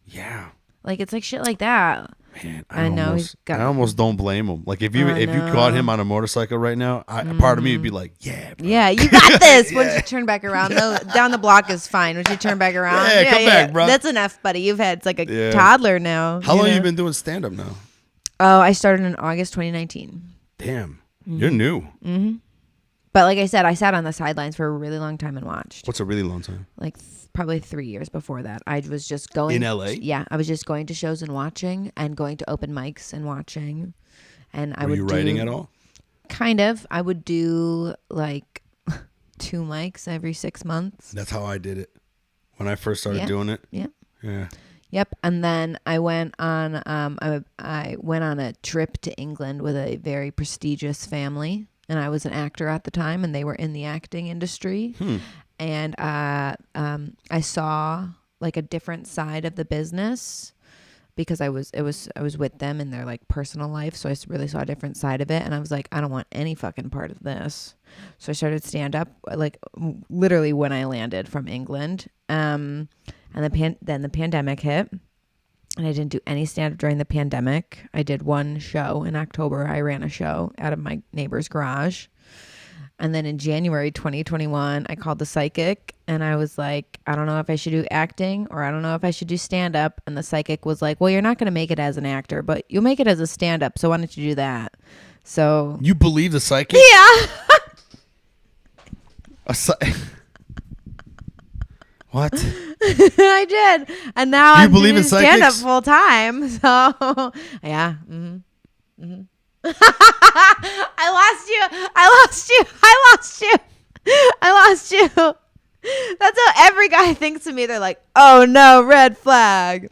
Yeah. Like it's like shit like that. Man, I know. I almost don't blame him. Like if you caught him on a motorcycle right now, part of me would be like, yeah, bro. Yeah, you got this. Once you turn back around, no, down the block is fine. Once you turn back around, come back, bro. That's enough, buddy. You've had it's like a toddler now. How long have you been doing stand up now? Oh, I started in August 2019. Damn, you're new. Mm-hmm. But like I said, I sat on the sidelines for a really long time and watched. What's a really long time? Like probably 3 years before that. I was just going in LA. Yeah, I was just going to shows and watching, and going to open mics and watching. And I would. Were you writing at all? Kind of. I would do like 2 mics every 6 months. That's how I did it when I first started doing it. Yeah. Yeah. Yep. And then I went on. I went on a trip to England with a very prestigious family. And I was an actor at the time, and they were in the acting industry. And I saw like a different side of the business because I was with them in their like personal life. So I really saw a different side of it. And I was like, I don't want any fucking part of this. So I started stand up like literally when I landed from England. And then the pandemic hit. And I didn't do any stand-up during the pandemic. I did 1 show in October. I ran a show out of my neighbor's garage. And then in January 2021, I called the psychic. And I was like, I don't know if I should do acting or I don't know if I should do stand-up. And the psychic was like, well, you're not going to make it as an actor, but you'll make it as a stand-up. So why don't you do that? So you believe the psychic? Yeah. What? I did, and now I'm doing stand up full time. So yeah. Mm-hmm. Mm-hmm. I lost you. That's how every guy thinks of me. They're like, "Oh no, red flag."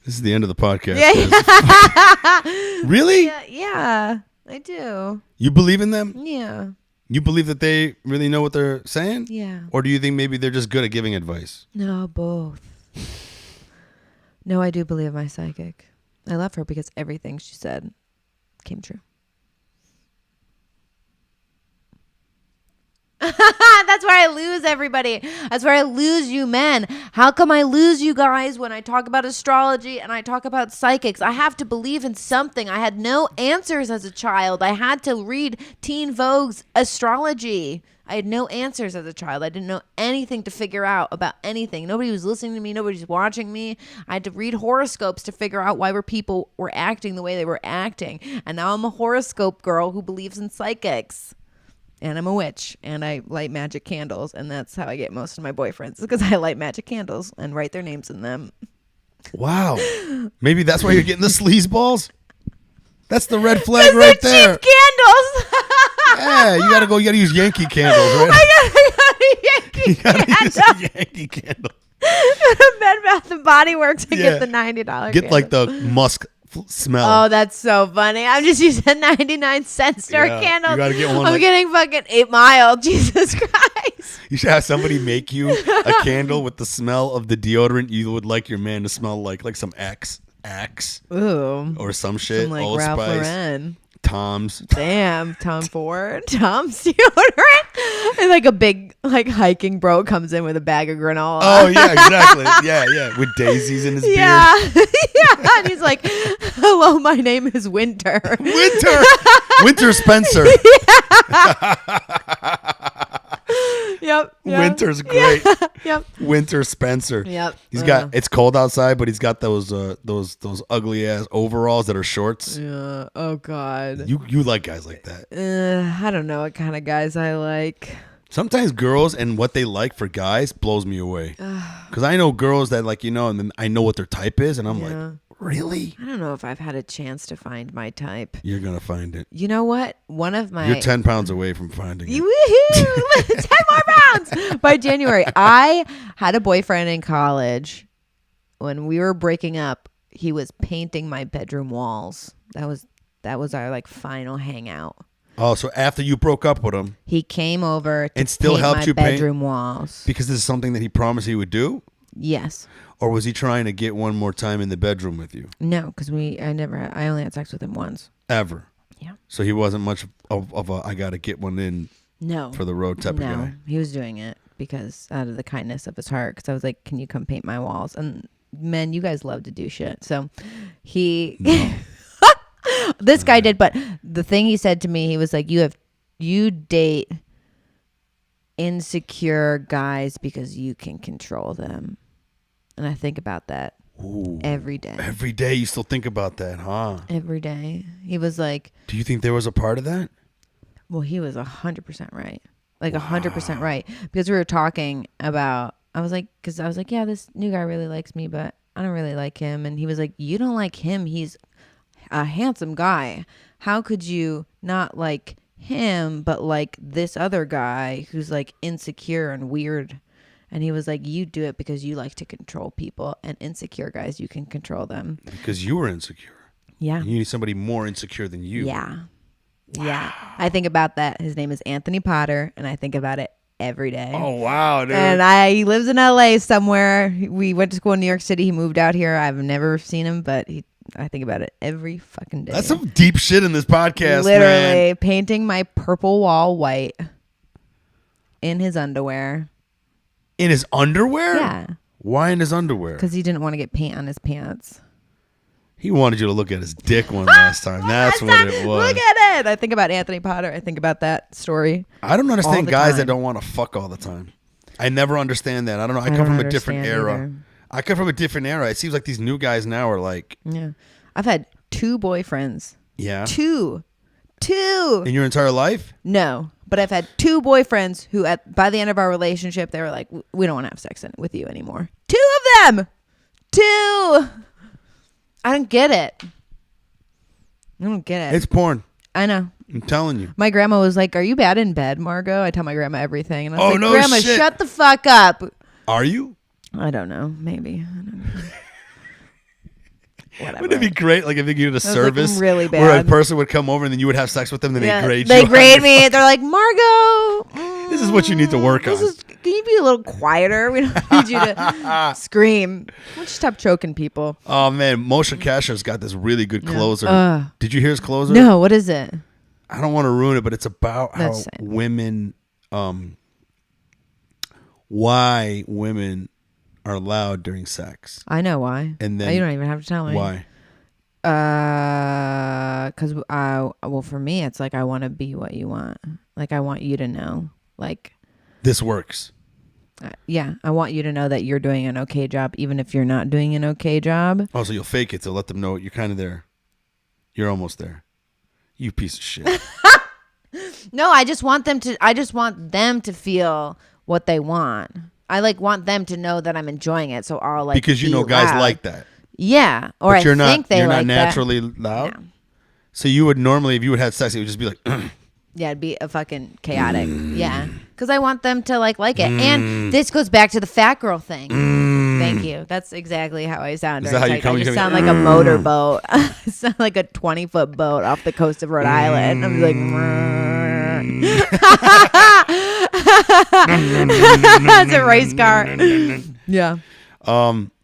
This is the end of the podcast. Yeah. Really? Yeah, I do. You believe in them? Yeah. You believe that they really know what they're saying? Yeah. Or do you think maybe they're just good at giving advice? No, both. No, I do believe my psychic. I love her because everything she said came true. That's where I lose everybody. That's where I lose you men. How come I lose you guys when I talk about astrology and I talk about psychics? I have to believe in something. I had no answers as a child. I had to read Teen Vogue's astrology. I had no answers as a child. I didn't know anything to figure out about anything. Nobody was listening to me. Nobody was watching me. I had to read horoscopes to figure out why people were acting the way they were acting. And now I'm a horoscope girl who believes in psychics. And I'm a witch, and I light magic candles, and that's how I get most of my boyfriends, because I light magic candles and write their names in them. Wow. Maybe that's why you're getting the sleaze balls? That's the red flag right there. Cheap candles. Yeah, you gotta use Yankee candles, right? I gotta go to Yankee candles. Use a Yankee candle. Go to Bed Bath & Body Works and get the $90 Get like the musk smell. Oh, that's so funny. I'm just using 99-cent store candles. You gotta get one. I'm getting fucking 8 Mile. Jesus Christ. You should have somebody make you a candle with the smell of the deodorant you would like your man to smell like some Axe. Ooh. Or some shit. Some like Old Ralph Spice. Lauren. Tom's. Damn, Tom Ford. Tom's deodorant. And like a big like hiking bro comes in with a bag of granola. Oh yeah, exactly. Yeah, with daisies in his beard. Yeah. And he's like, "Hello, my name is Winter." Winter Spencer. Yep. Winter's great. Yep. Winter Spencer. Yep. He's got. It's cold outside, but he's got those ugly ass overalls that are shorts. Yeah. Oh God. You like guys like that? I don't know what kind of guys I like. Sometimes girls and what they like for guys blows me away. Because I know girls that like, and then I know what their type is, and I'm like, really? I don't know if I've had a chance to find my type. You're gonna find it. You know what? One of my You're 10 pounds away from finding it. Woohoo! 10 more pounds by January. I had a boyfriend in college. When we were breaking up, he was painting my bedroom walls. That was our like final hangout. Oh, so after you broke up with him, he came over to and still paint helped my you bedroom paint walls. Because this is something that he promised he would do? Yes. Or was he trying to get one more time in the bedroom with you? No, because I only had sex with him once. Ever? Yeah. So he wasn't much of a I gotta get one in for the road type of guy. He was doing it because out of the kindness of his heart. Because I was like, "Can you come paint my walls?" And men, you guys love to do shit. So he, this guy did. But the thing he said to me, he was like, "You date insecure guys because you can control them." And I think about that every day. Every day you still think about that, huh? Every day. He was like, do you think there was a part of that? Well, he was 100% right. Like 100% right. Because we were talking about, I was like, yeah, this new guy really likes me, but I don't really like him. And he was like, you don't like him. He's a handsome guy. How could you not like him, but like this other guy who's like insecure and weird? And he was like, you do it because you like to control people, and insecure guys, you can control them. Because you were insecure. Yeah. You need somebody more insecure than you. Yeah. Wow. Yeah. I think about that. His name is Anthony Potter, and I think about it every day. Oh, wow, dude. And he lives in LA somewhere. We went to school in New York City. He moved out here. I've never seen him, but I think about it every fucking day. That's some deep shit in this podcast, Literally man. painting my purple wall white in his underwear. In his underwear? Yeah. Why in his underwear? Because he didn't want to get paint on his pants. He wanted you to look at his dick one last time. That's what it was. Look at it. I think about Anthony Potter. I think about that story. I don't understand guys time. that don't want to fuck all the time. I never understand that. I don't know. I come from a different era. Either. I come from a different era. It seems like these new guys now are like... Yeah. I've had 2 boyfriends. Yeah? 2. In your entire life? No. But I've had 2 boyfriends who, by the end of our relationship, they were like, we don't want to have sex with you anymore. 2 of them! 2! I don't get it. I don't get it. It's porn. I know. I'm telling you. My grandma was like, are you bad in bed, Margaux? I tell my grandma everything. And I was like, no Grandma, shit. shut the fuck up. Are you? I don't know. Maybe. I don't know. Whatever. Wouldn't it be great? Like if you did a service like really where a bad. person would come over and then you would have sex with them, then they grade you. They on grade your me. fucking- They're like, Margaux. This is what you need to work on. Can you be a little quieter? We don't need you to scream. Why don't you stop choking people? Oh man, Moshe Kasher's got this really good closer. Did you hear his closer? No, what is it? I don't want to ruin it, but it's about how That's it. women, why women are loud during sex. I know why. And then you don't even have to tell me. Why? Because well, for me, it's like I want to be what you want. Like I want you to know, like This works. Yeah, I want you to know that you're doing an okay job, even if you're not doing an okay job. Oh, so you'll fake it to let them know you're kind of there. You're almost there. You piece of shit. No, I just want them to feel what they want. I like want them to know that I'm enjoying it. So I'll like because you be know guys loud. like that. Yeah, or but I think they you're like not naturally loud. No. So you would normally, if you would have sex, it would just be like. Yeah, it'd be a fucking chaotic. Yeah, because I want them to like it. And this goes back to the fat girl thing. Thank you. That's exactly how I sound. Is that how you come? I just sound like a motorboat. I sound like a 20-foot boat off the coast of Rhode Island. I'm like, it's a race car. Yeah.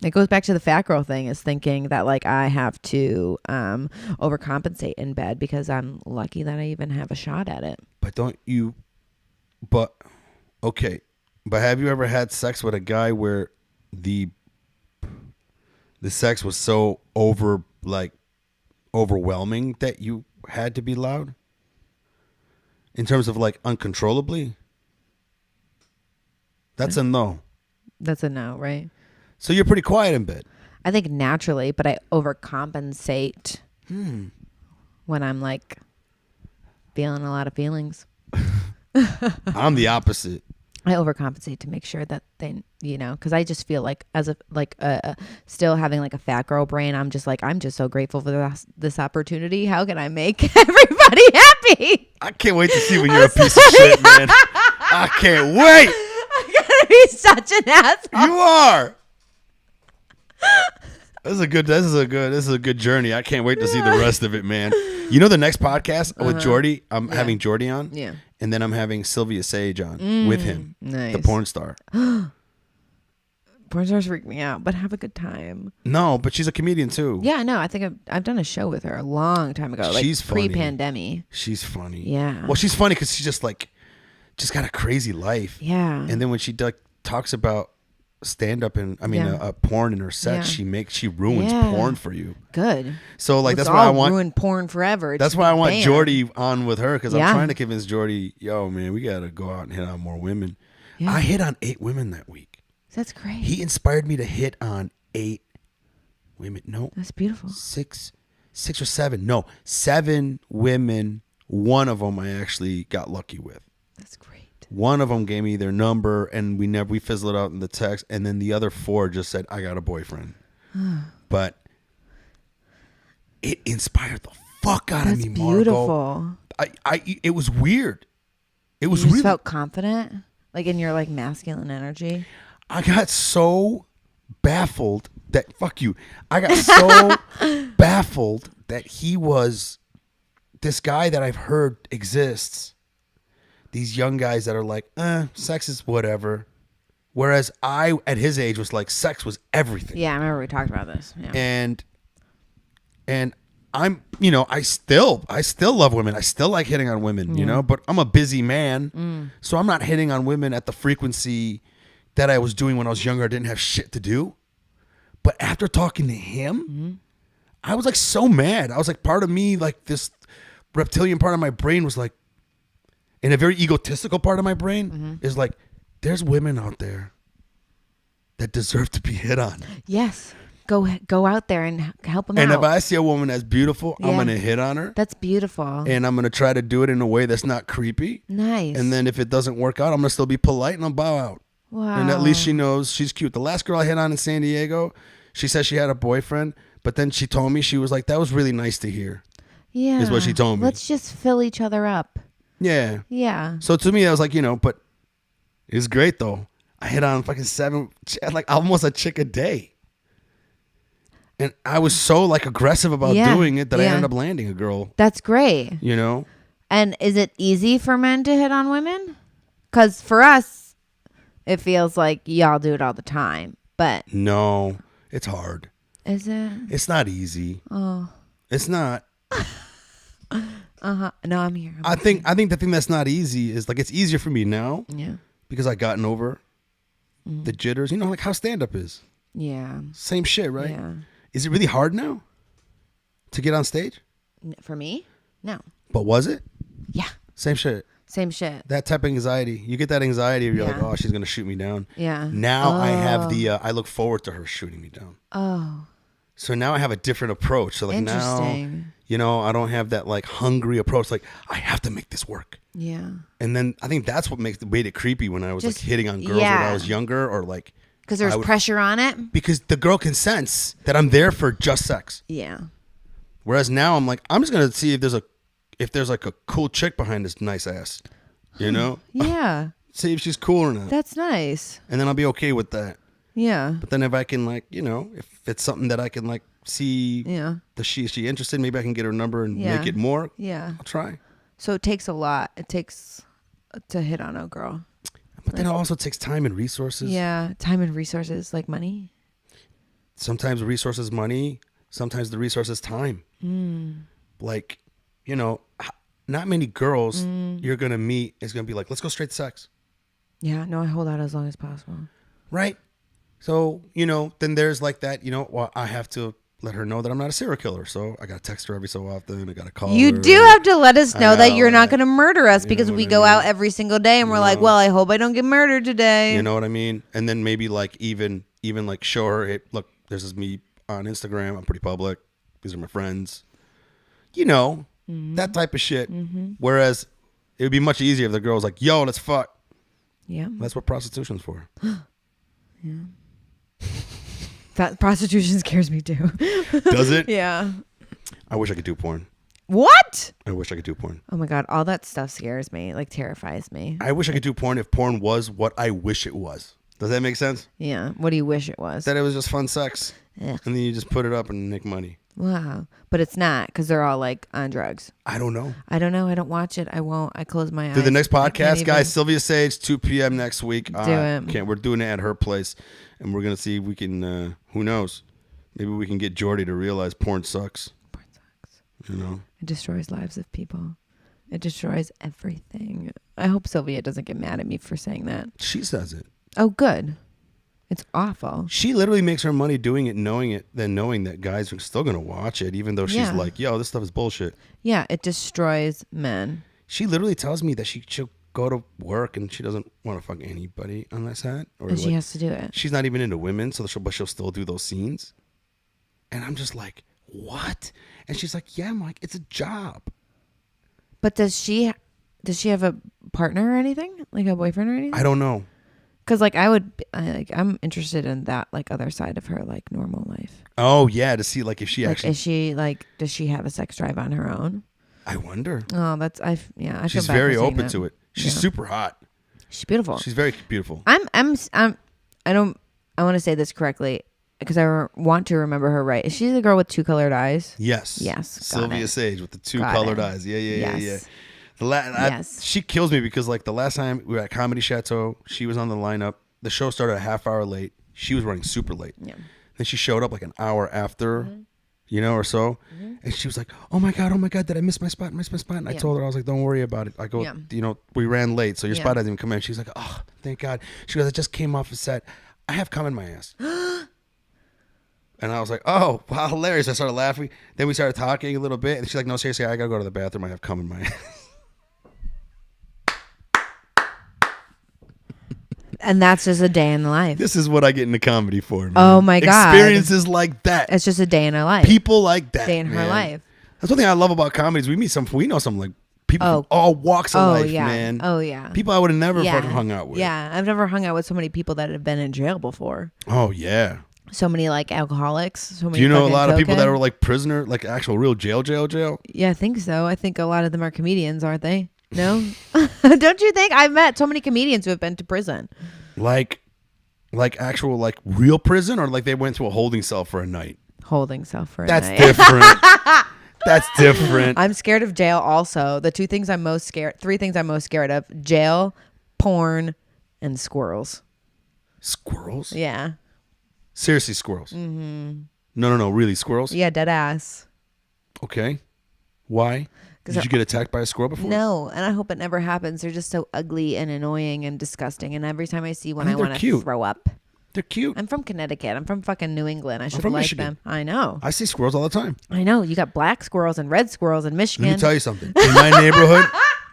It goes back to the fat girl thing, is thinking that like I have to overcompensate in bed because I'm lucky that I even have a shot at it. But don't you? But Okay, but have you ever had sex with a guy where the sex was so overwhelming that you had to be loud? In terms of like uncontrollably? That's a no. That's a no, right? So you're pretty quiet in bed. I think naturally, but I overcompensate when I'm like feeling a lot of feelings. I'm the opposite. I overcompensate to make sure that they, because I just feel like still having like a fat girl brain. I'm just so grateful for this opportunity. How can I make everybody happy? I can't wait to see when you're a piece of shit, man. I can't wait. I'm gonna be such an asshole. You are. This is a good journey. I can't wait to see the rest of it, man. You know the next podcast with Jordi, I'm having Jordi on. Yeah. And then I'm having Sylvia Sage on with him. Nice. The porn star. Porn stars freak me out, but have a good time. No, but she's a comedian too. Yeah, no, I think I've done a show with her a long time ago. Like she's funny. Pre-pandemic. She's funny. Yeah. Well, she's funny because she's just got a crazy life. Yeah. And then when she talks about stand-up and porn in her set, she ruins porn for you. Good. So like that's why I want ruin porn forever. That's why I want Jordi on with her, because I'm trying to convince Jordi, yo man, we gotta go out and hit on more women. I hit on 8 women that week. That's great. He inspired me to hit on 8 women. No, that's beautiful. 6 or 7. No, 7 women. One of them I actually got lucky with. That's great. One of them gave me their number, and we fizzled it out in the text, and then the other 4 just said, I got a boyfriend. But it inspired the fuck out of me, Margaux. Beautiful. It was weird. It was you really felt confident, like in your like masculine energy. I got so baffled that I got so baffled that he was this guy that I've heard exists. These young guys that are like, sex is whatever. Whereas I, at his age, was like, sex was everything. Yeah, I remember we talked about this. Yeah. And I'm, I still love women. I still like hitting on women, but I'm a busy man. So I'm not hitting on women at the frequency that I was doing when I was younger. I didn't have shit to do. But after talking to him, I was like so mad. I was like, part of me, like this reptilian part of my brain was like, and a very egotistical part of my brain is like, there's women out there that deserve to be hit on. Yes. Go out there and help them out. And if I see a woman that's beautiful, I'm going to hit on her. That's beautiful. And I'm going to try to do it in a way that's not creepy. Nice. And then if it doesn't work out, I'm going to still be polite and I'll bow out. Wow. And at least she knows she's cute. The last girl I hit on in San Diego, she said she had a boyfriend, but then she told me, she was like, that was really nice to hear. Yeah. Is what she told me. Let's just fill each other up. Yeah. Yeah. So to me, I was like, but it was great though. I hit on fucking 7, like almost a chick a day. And I was so like aggressive about doing it that I ended up landing a girl. That's great. And is it easy for men to hit on women? Because for us, it feels like y'all do it all the time. But no, it's hard. Is it? It's not easy. Oh. It's not. No, I'm here. I think the thing that's not easy is like, it's easier for me now. Yeah. Because I gotten over the jitters. Like how stand-up is. Yeah. Same shit, right? Yeah. Is it really hard now to get on stage? For me? No. But was it? Yeah. Same shit. Same shit. That type of anxiety. You get that anxiety where you're like, oh, she's going to shoot me down. Yeah. Now I have I look forward to her shooting me down. Oh. So now I have a different approach. So like Interesting. Now, I don't have that like hungry approach. Like, I have to make this work. Yeah. And then I think that's what made it creepy when I was like hitting on girls when I was younger, or like. Because there's pressure on it? Because the girl can sense that I'm there for just sex. Yeah. Whereas now I'm like, I'm just going to see if there's like a cool chick behind this nice ass. Yeah. See if she's cool or not. That's nice. And then I'll be okay with that. Yeah. But then if I can like, if it's something that I can like see, is she interested? Maybe I can get her number and make it more. Yeah. I'll try. So it takes a lot. It takes to hit on a girl. But then it also takes time and resources. Yeah. Time and resources, like money. Sometimes the resources money. Sometimes the resources time. Like, not many girls you're going to meet is going to be like, let's go straight to sex. Yeah, no, I hold out as long as possible. Right? So, you know, then there's like that, you know, well, I have to let her know that I'm not a serial killer. So I got to text her every so often. I got to call her. You do have to let us know that you're not going to murder us because we go out every single day and we're like, well, I hope I don't get murdered today. You know what I mean? And then maybe like even like show her, hey, look, this is me on Instagram. I'm pretty public. These are my friends. You know, that type of shit. Whereas it would be much easier if the girl was like, yo, let's fuck. Yeah. That's what prostitution's for. Yeah. That prostitution scares me too. Does it? Yeah. I wish I could do porn. What? I wish I could do porn. Oh my God. All that stuff scares me, like terrifies me. I wish I could do porn if porn was what I wish it was. Does that make sense? Yeah. What do you wish it was? That it was just fun sex. Ugh. And then you just put it up and make money. Wow. But it's not because they're all like on drugs. I don't know. I don't know. I don't watch it. I won't. I close my eyes. Do the next podcast, even... guys. Sylvia Sage, 2 p.m. next week. Do it. We're doing it at her place. And we're going to see if we can, who knows? Maybe we can get Jordi to realize porn sucks. Porn sucks. You know? It destroys lives of people. It destroys everything. I hope Sylvia doesn't get mad at me for saying that. She says it. Oh, good. It's awful. She literally makes her money doing it, knowing that guys are still going to watch it, even though she's like, yo, this stuff is bullshit. Yeah, it destroys men. She literally tells me that she'll go to work and she doesn't want to fuck anybody unless that. Or And she has to do it. She's not even into women, but she'll still do those scenes. And I'm just like, what? And she's like, yeah, Mike, it's a job. But does she have a partner or anything? Like a boyfriend or anything? I don't know. Because I'm interested in that like other side of her like normal life. Oh yeah, to see like if she actually is she like does she have a sex drive on her own? I wonder. Oh, I She's feel bad very for saying open that. to it. She's super hot. She's beautiful. She's very beautiful. I want to say this correctly because I want to remember her right. Is she the girl with 2 colored eyes? Yes. Yes. Sylvia Sage with the 2 colored eyes. Yeah. She kills me because like the last time we were at Comedy Chateau, she was on the lineup. The show started a half hour late. She was running super late. Yeah. Then she showed up like an hour after, or so. And she was like, oh my God, did I miss my spot? And I told her, I was like, don't worry about it. I go, we ran late, so your spot hasn't even come in. She's like, oh, thank God. She goes, I just came off a set. I have cum in my ass. And I was like, oh, wow, hilarious. I started laughing. Then we started talking a little bit. And she's like, no, seriously, I got to go to the bathroom. I have cum in my ass. And that's just a day in the life. This is what I get into comedy for, man. Oh my God. Experiences like that. It's just a day in her life. People like that. Day in her life. That's one thing I love about comedy is we know some like people from all walks of life, man. Oh yeah. People I would have never fucking hung out with. Yeah. I've never hung out with so many people that have been in jail before. Oh yeah. So many like alcoholics. So many. Do you know a lot of people that are are like prisoner, like actual real jail? Yeah, I think so. I think a lot of them are comedians, aren't they? No? Don't you think? I've met so many comedians who have been to prison. Like actual like real prison, or like they went to a holding cell for a night? Holding cell for a night. That's different. That's different. I'm scared of jail also. The 3 things I'm most scared of: jail, porn, and squirrels. Squirrels? Yeah. Seriously, squirrels? Mm-hmm. No, really, squirrels? Yeah, dead ass. Okay. Why? Did you get attacked by a squirrel before? No, and I hope it never happens. They're just so ugly and annoying and disgusting. And every time I see one, I want to throw up. They're cute. I'm from Connecticut. I'm from fucking New England. I should like Michigan. them. I know. I see squirrels all the time. I know. You got black squirrels and red squirrels in Michigan. Let me tell you something. In my neighborhood,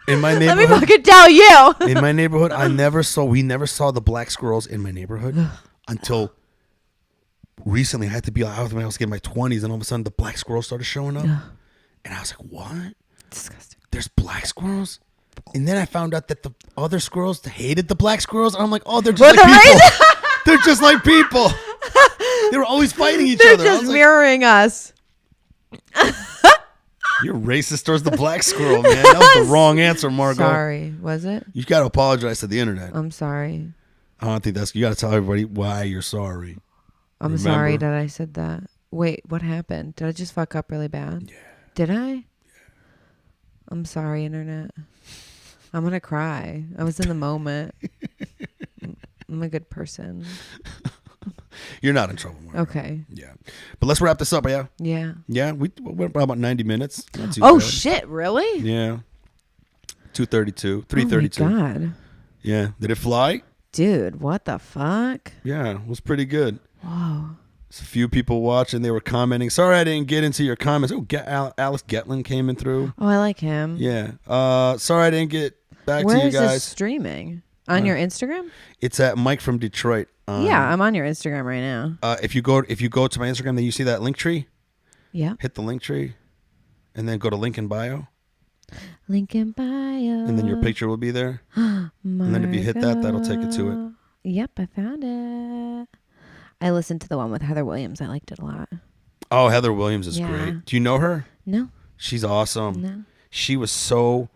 let me fucking tell you. In my neighborhood, we never saw the black squirrels in my neighborhood until recently. I had to be out of my house in my 20s, and all of a sudden the black squirrels started showing up, and I was like, "What? Disgusting. There's black squirrels?" And then I found out that the other squirrels hated the black squirrels. And I'm like, "Oh, they're just like people. They're just like people. They were always fighting each other." They're just mirroring us. You're racist towards the black squirrel, man. That was the wrong answer, Margaux. Sorry, was it? You got to apologize to the internet. I'm sorry. I don't think you got to tell everybody why you're sorry. I'm sorry that I said that. Wait, what happened? Did I just fuck up really bad? Yeah. Did I? Yeah. I'm sorry, internet. I'm going to cry. I was in the moment. I'm a good person. You're not in trouble, Margaux. Okay. Yeah. But let's wrap this up, yeah? Yeah. Yeah, we went about 90 minutes. Oh, shit, really? Yeah. 2:32, 3:32. Oh, my God. Yeah. Did it fly? Dude, what the fuck? Yeah, it was pretty good. Whoa. There's a few people watching. They were commenting. Sorry I didn't get into your comments. Oh, Alex Getlin came in through. Oh, I like him. Yeah. Sorry I didn't get back Where to you is guys. this streaming? On your Instagram? It's at Mike from Detroit. Yeah, I'm on your Instagram right now. If you go to my Instagram, then you see that link tree. Yeah. Hit the link tree, and then go to link in bio. Link in bio. And then your picture will be there. And then if you hit that, that'll take it to it. Yep, I found it. I listened to the one with Heather Williams. I liked it a lot. Oh, Heather Williams is great. Do you know her? No. She's awesome. No. She was so...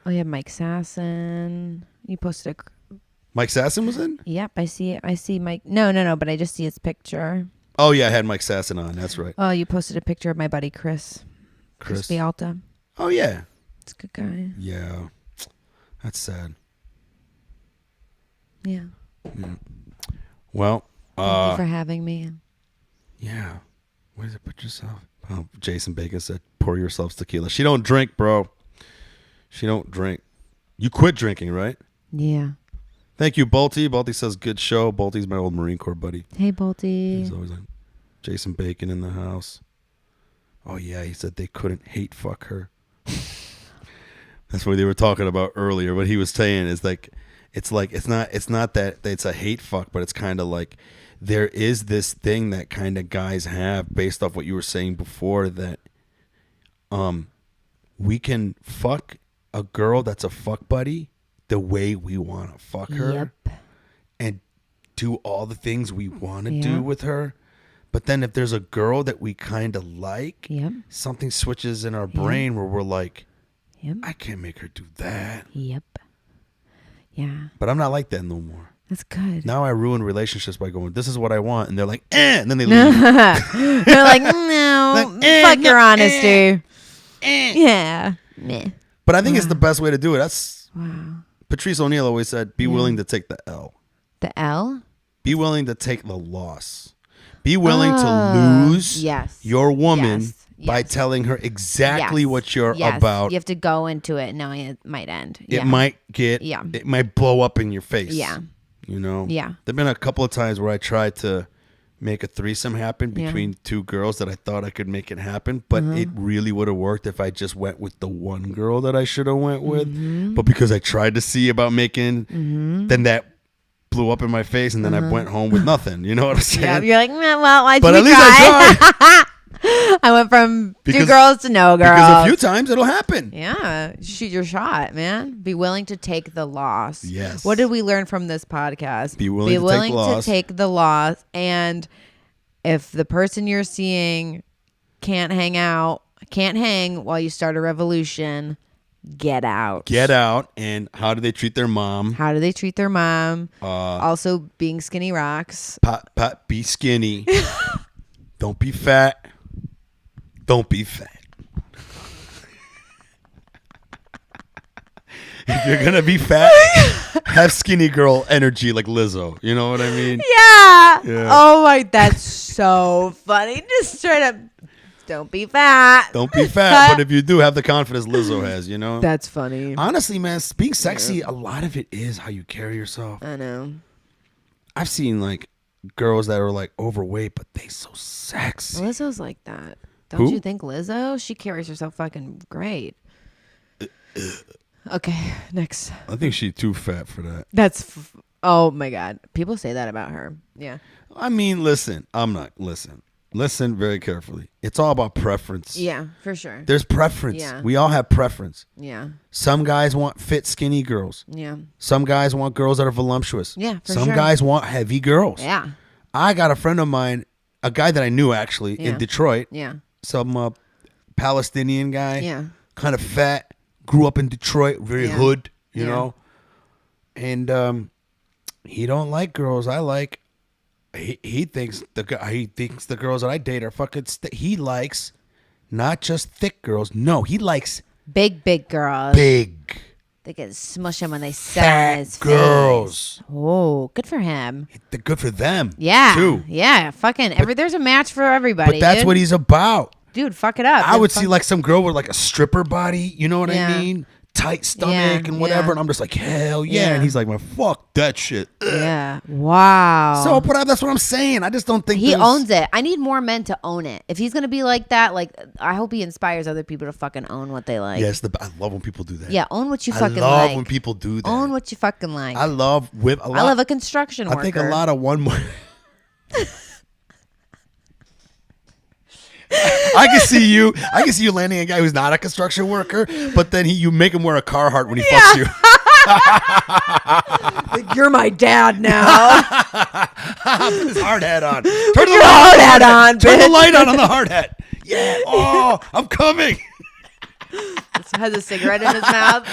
Oh, yeah, Mike Sasson. You posted a... Mike Sasson was in? Yep, I see it. I see Mike. No, but I just see his picture. Oh, yeah, I had Mike Sasson on. That's right. Oh, you posted a picture of my buddy Chris. Chris Vialta. Oh, yeah. It's a good guy. Yeah. That's sad. Yeah. Well, thank you for having me. Yeah. Where does it put yourself? Oh, Jason Bacon said, pour yourself tequila. She don't drink, bro. She don't drink. You quit drinking, right? Yeah. Thank you, Bolty. Bolty says, good show. Bolty's my old Marine Corps buddy. Hey, Bolty. He's always like, Jason Bacon in the house. Oh, yeah. He said they couldn't hate fuck her. That's what they were talking about earlier. What he was saying is like, it's not that it's a hate fuck, but it's kind of like there is this thing that kind of guys have based off what you were saying before that we can fuck a girl that's a fuck buddy the way we want to fuck her and do all the things we want to do with her. But then if there's a girl that we kind of like, something switches in our brain where we're like, I can't make her do that. Yep. Yeah. But I'm not like that no more. That's good. Now I ruin relationships by going, this is what I want. And they're like, and then they leave. They're like, no, fuck your honesty. Yeah. Meh. But I think it's the best way to do it. That's wow. Patrice O'Neal always said, be willing to take the L. The L? Be willing to take the loss. Be willing to lose your woman by telling her exactly what you're about. You have to go into it knowing it might end. It might it might blow up in your face. Yeah. You know? Yeah. There've been a couple of times where I tried to make a threesome happen between two girls that I thought I could make it happen, but it really would have worked if I just went with the one girl that I should have went with. But because I tried to see about making, then that blew up in my face, and then I went home with nothing. You know what I'm saying? Yeah, you're like, well, why'd but you at least I tried. I went from 2 girls to no girls. Because a few times it'll happen. Yeah. Shoot your shot, man. Be willing to take the loss. Yes. What did we learn from this podcast? Be willing to take the loss. And if the person you're seeing can't hang while you start a revolution, get out. Get out. And how do they treat their mom? Also, being skinny rocks. Pat, be skinny. Don't be fat. Don't be fat. If you're going to be fat, have skinny girl energy like Lizzo. You know what I mean? Yeah. Oh, my, that's so funny. Just straight up, don't be fat. Don't be fat. But if you do, have the confidence Lizzo has, you know? That's funny. Honestly, man, being sexy, a lot of it is how you carry yourself. I know. I've seen, like, girls that are, like, overweight, but they so sexy. Lizzo's like that. Don't you think Lizzo? She carries herself fucking great. Okay, next. I think she's too fat for that. Oh my God. People say that about her. Yeah. I mean, listen. Listen very carefully. It's all about preference. Yeah, for sure. There's preference. Yeah. We all have preference. Yeah. Some guys want fit, skinny girls. Yeah. Some guys want girls that are voluptuous. Yeah, for Some sure. guys want heavy girls. Yeah. I got a friend of mine, a guy that I knew actually in Detroit. Yeah. Some Palestinian guy. Yeah. Kind of fat. Grew up in Detroit, very hood, you know. And he don't like girls I like. He thinks the girls that I date are fucking. He likes not just thick girls. No, he likes big girls. Big. They get smushed when they sit on his girls. Face. Oh, good for him. They're good for them. Yeah. Too. Yeah. Fucking there's a match for everybody. But that's what he's about. Dude, fuck it up. I would see like some girl with like a stripper body. You know what I mean? tight stomach Yeah, and whatever. yeah. And I'm just like, hell yeah. Yeah. And he's like, man, fuck that shit. Ugh. Yeah. Wow. So, but that's what I'm saying. I just don't think he there's- owns it. I need more men to own it. If he's gonna be like that, like I hope he inspires other people to fucking own what they like. Yes, I love when people do that. Yeah, own what you I fucking love like. when people do that. Own what you fucking like. I love a construction worker. I think a lot of one more. I can see you landing a guy who's not a construction worker, but then you make him wear a Carhartt when he fucks you. Like, you're my dad now. Put his hard hat on. Turn your hard hat on, Turn the bitch. light on the hard hat. Yeah. Oh, I'm coming. Has a cigarette in his mouth.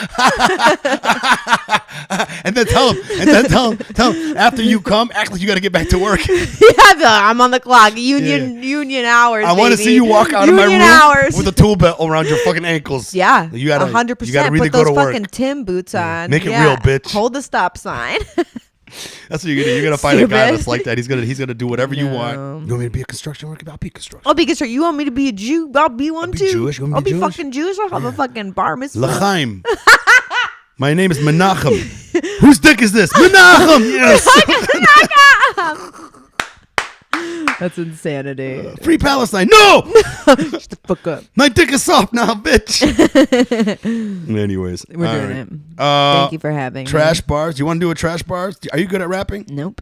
And then tell him after you come, act like you got to get back to work. I'm on the clock. Union hours. I want to see you walk out of my room with a tool belt around your fucking ankles. Yeah, you gotta 100%. You gotta really Put those go to work. fucking Tim boots on. Make it real, bitch. Hold the stop sign. That's what you're gonna do. You're gonna find a guy Stupid. that's like that. He's gonna do whatever you want. You want me to be a construction worker? I'll be construction. I'll be construction. You want me to be a Jew? I'll be one I'll be too. Jewish. You want me I'll to be be Jewish? fucking Jewish. I'll have a fucking bar mitzvah. L'chaim. My name is Menachem. Whose dick is this? Menachem. Yes. That's insanity. Free Palestine. No. Shut the fuck up. My dick is soft now, bitch. Anyways, We're all doing right. it. Thank you for having Trash me. bars. You want to do a trash bars? Are you good at rapping? Nope.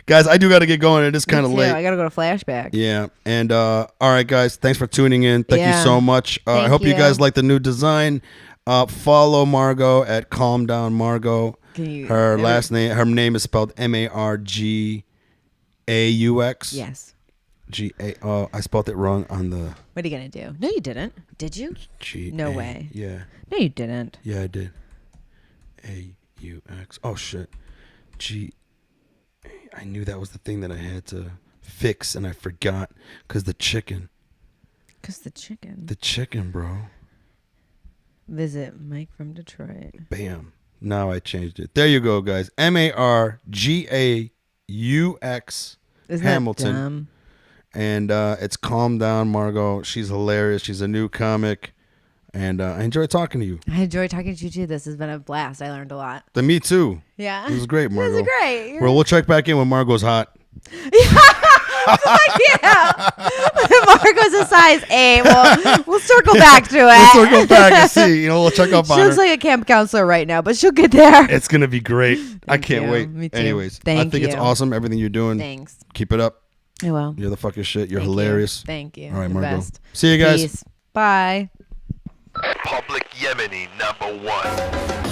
Guys, I do got to get going. It is kind of Me too. late. I gotta go to flashback. Yeah. And all right, guys. Thanks for tuning in. Thank you Yeah. so much. I Thank hope you you. guys like the new design. Follow Margaux at Calm Down Margaux. Her name is spelled Margaux. Yes. I spelled it wrong on the What are you gonna do? No, you didn't. Did you? G. No way. Yeah. No, you didn't. Yeah, I did. AUX. Oh shit. G. I knew that was the thing that I had to fix, and I forgot because the chicken. Cause the chicken. The chicken, bro. Visit Mike from Detroit. Bam. Now I changed it. There you go, guys. Margaux Isn't Hamilton. that dumb? And it's Calm Down Margaux. She's hilarious. She's a new comic. And I enjoy talking to you. I enjoy talking to you too. This has been a blast. I learned a lot. Then me too. Yeah. It was great, Margaux. This is great. Well, we'll check back in when Margaux's hot. Yeah. Margaux's a size 8. We'll circle back to it. We'll circle back and see. We'll check up on She her. looks like a camp counselor right now, but she'll get there. It's going to be great. I can't you. wait. Me too. Anyways, I Thank think it's you. awesome, everything you're doing. Thanks. Keep it up. I will. You're the fucking shit. You're Thank you. hilarious. Thank you. All right, The Margaux. best. See you guys. Peace. Bye. Public Yemeni #1.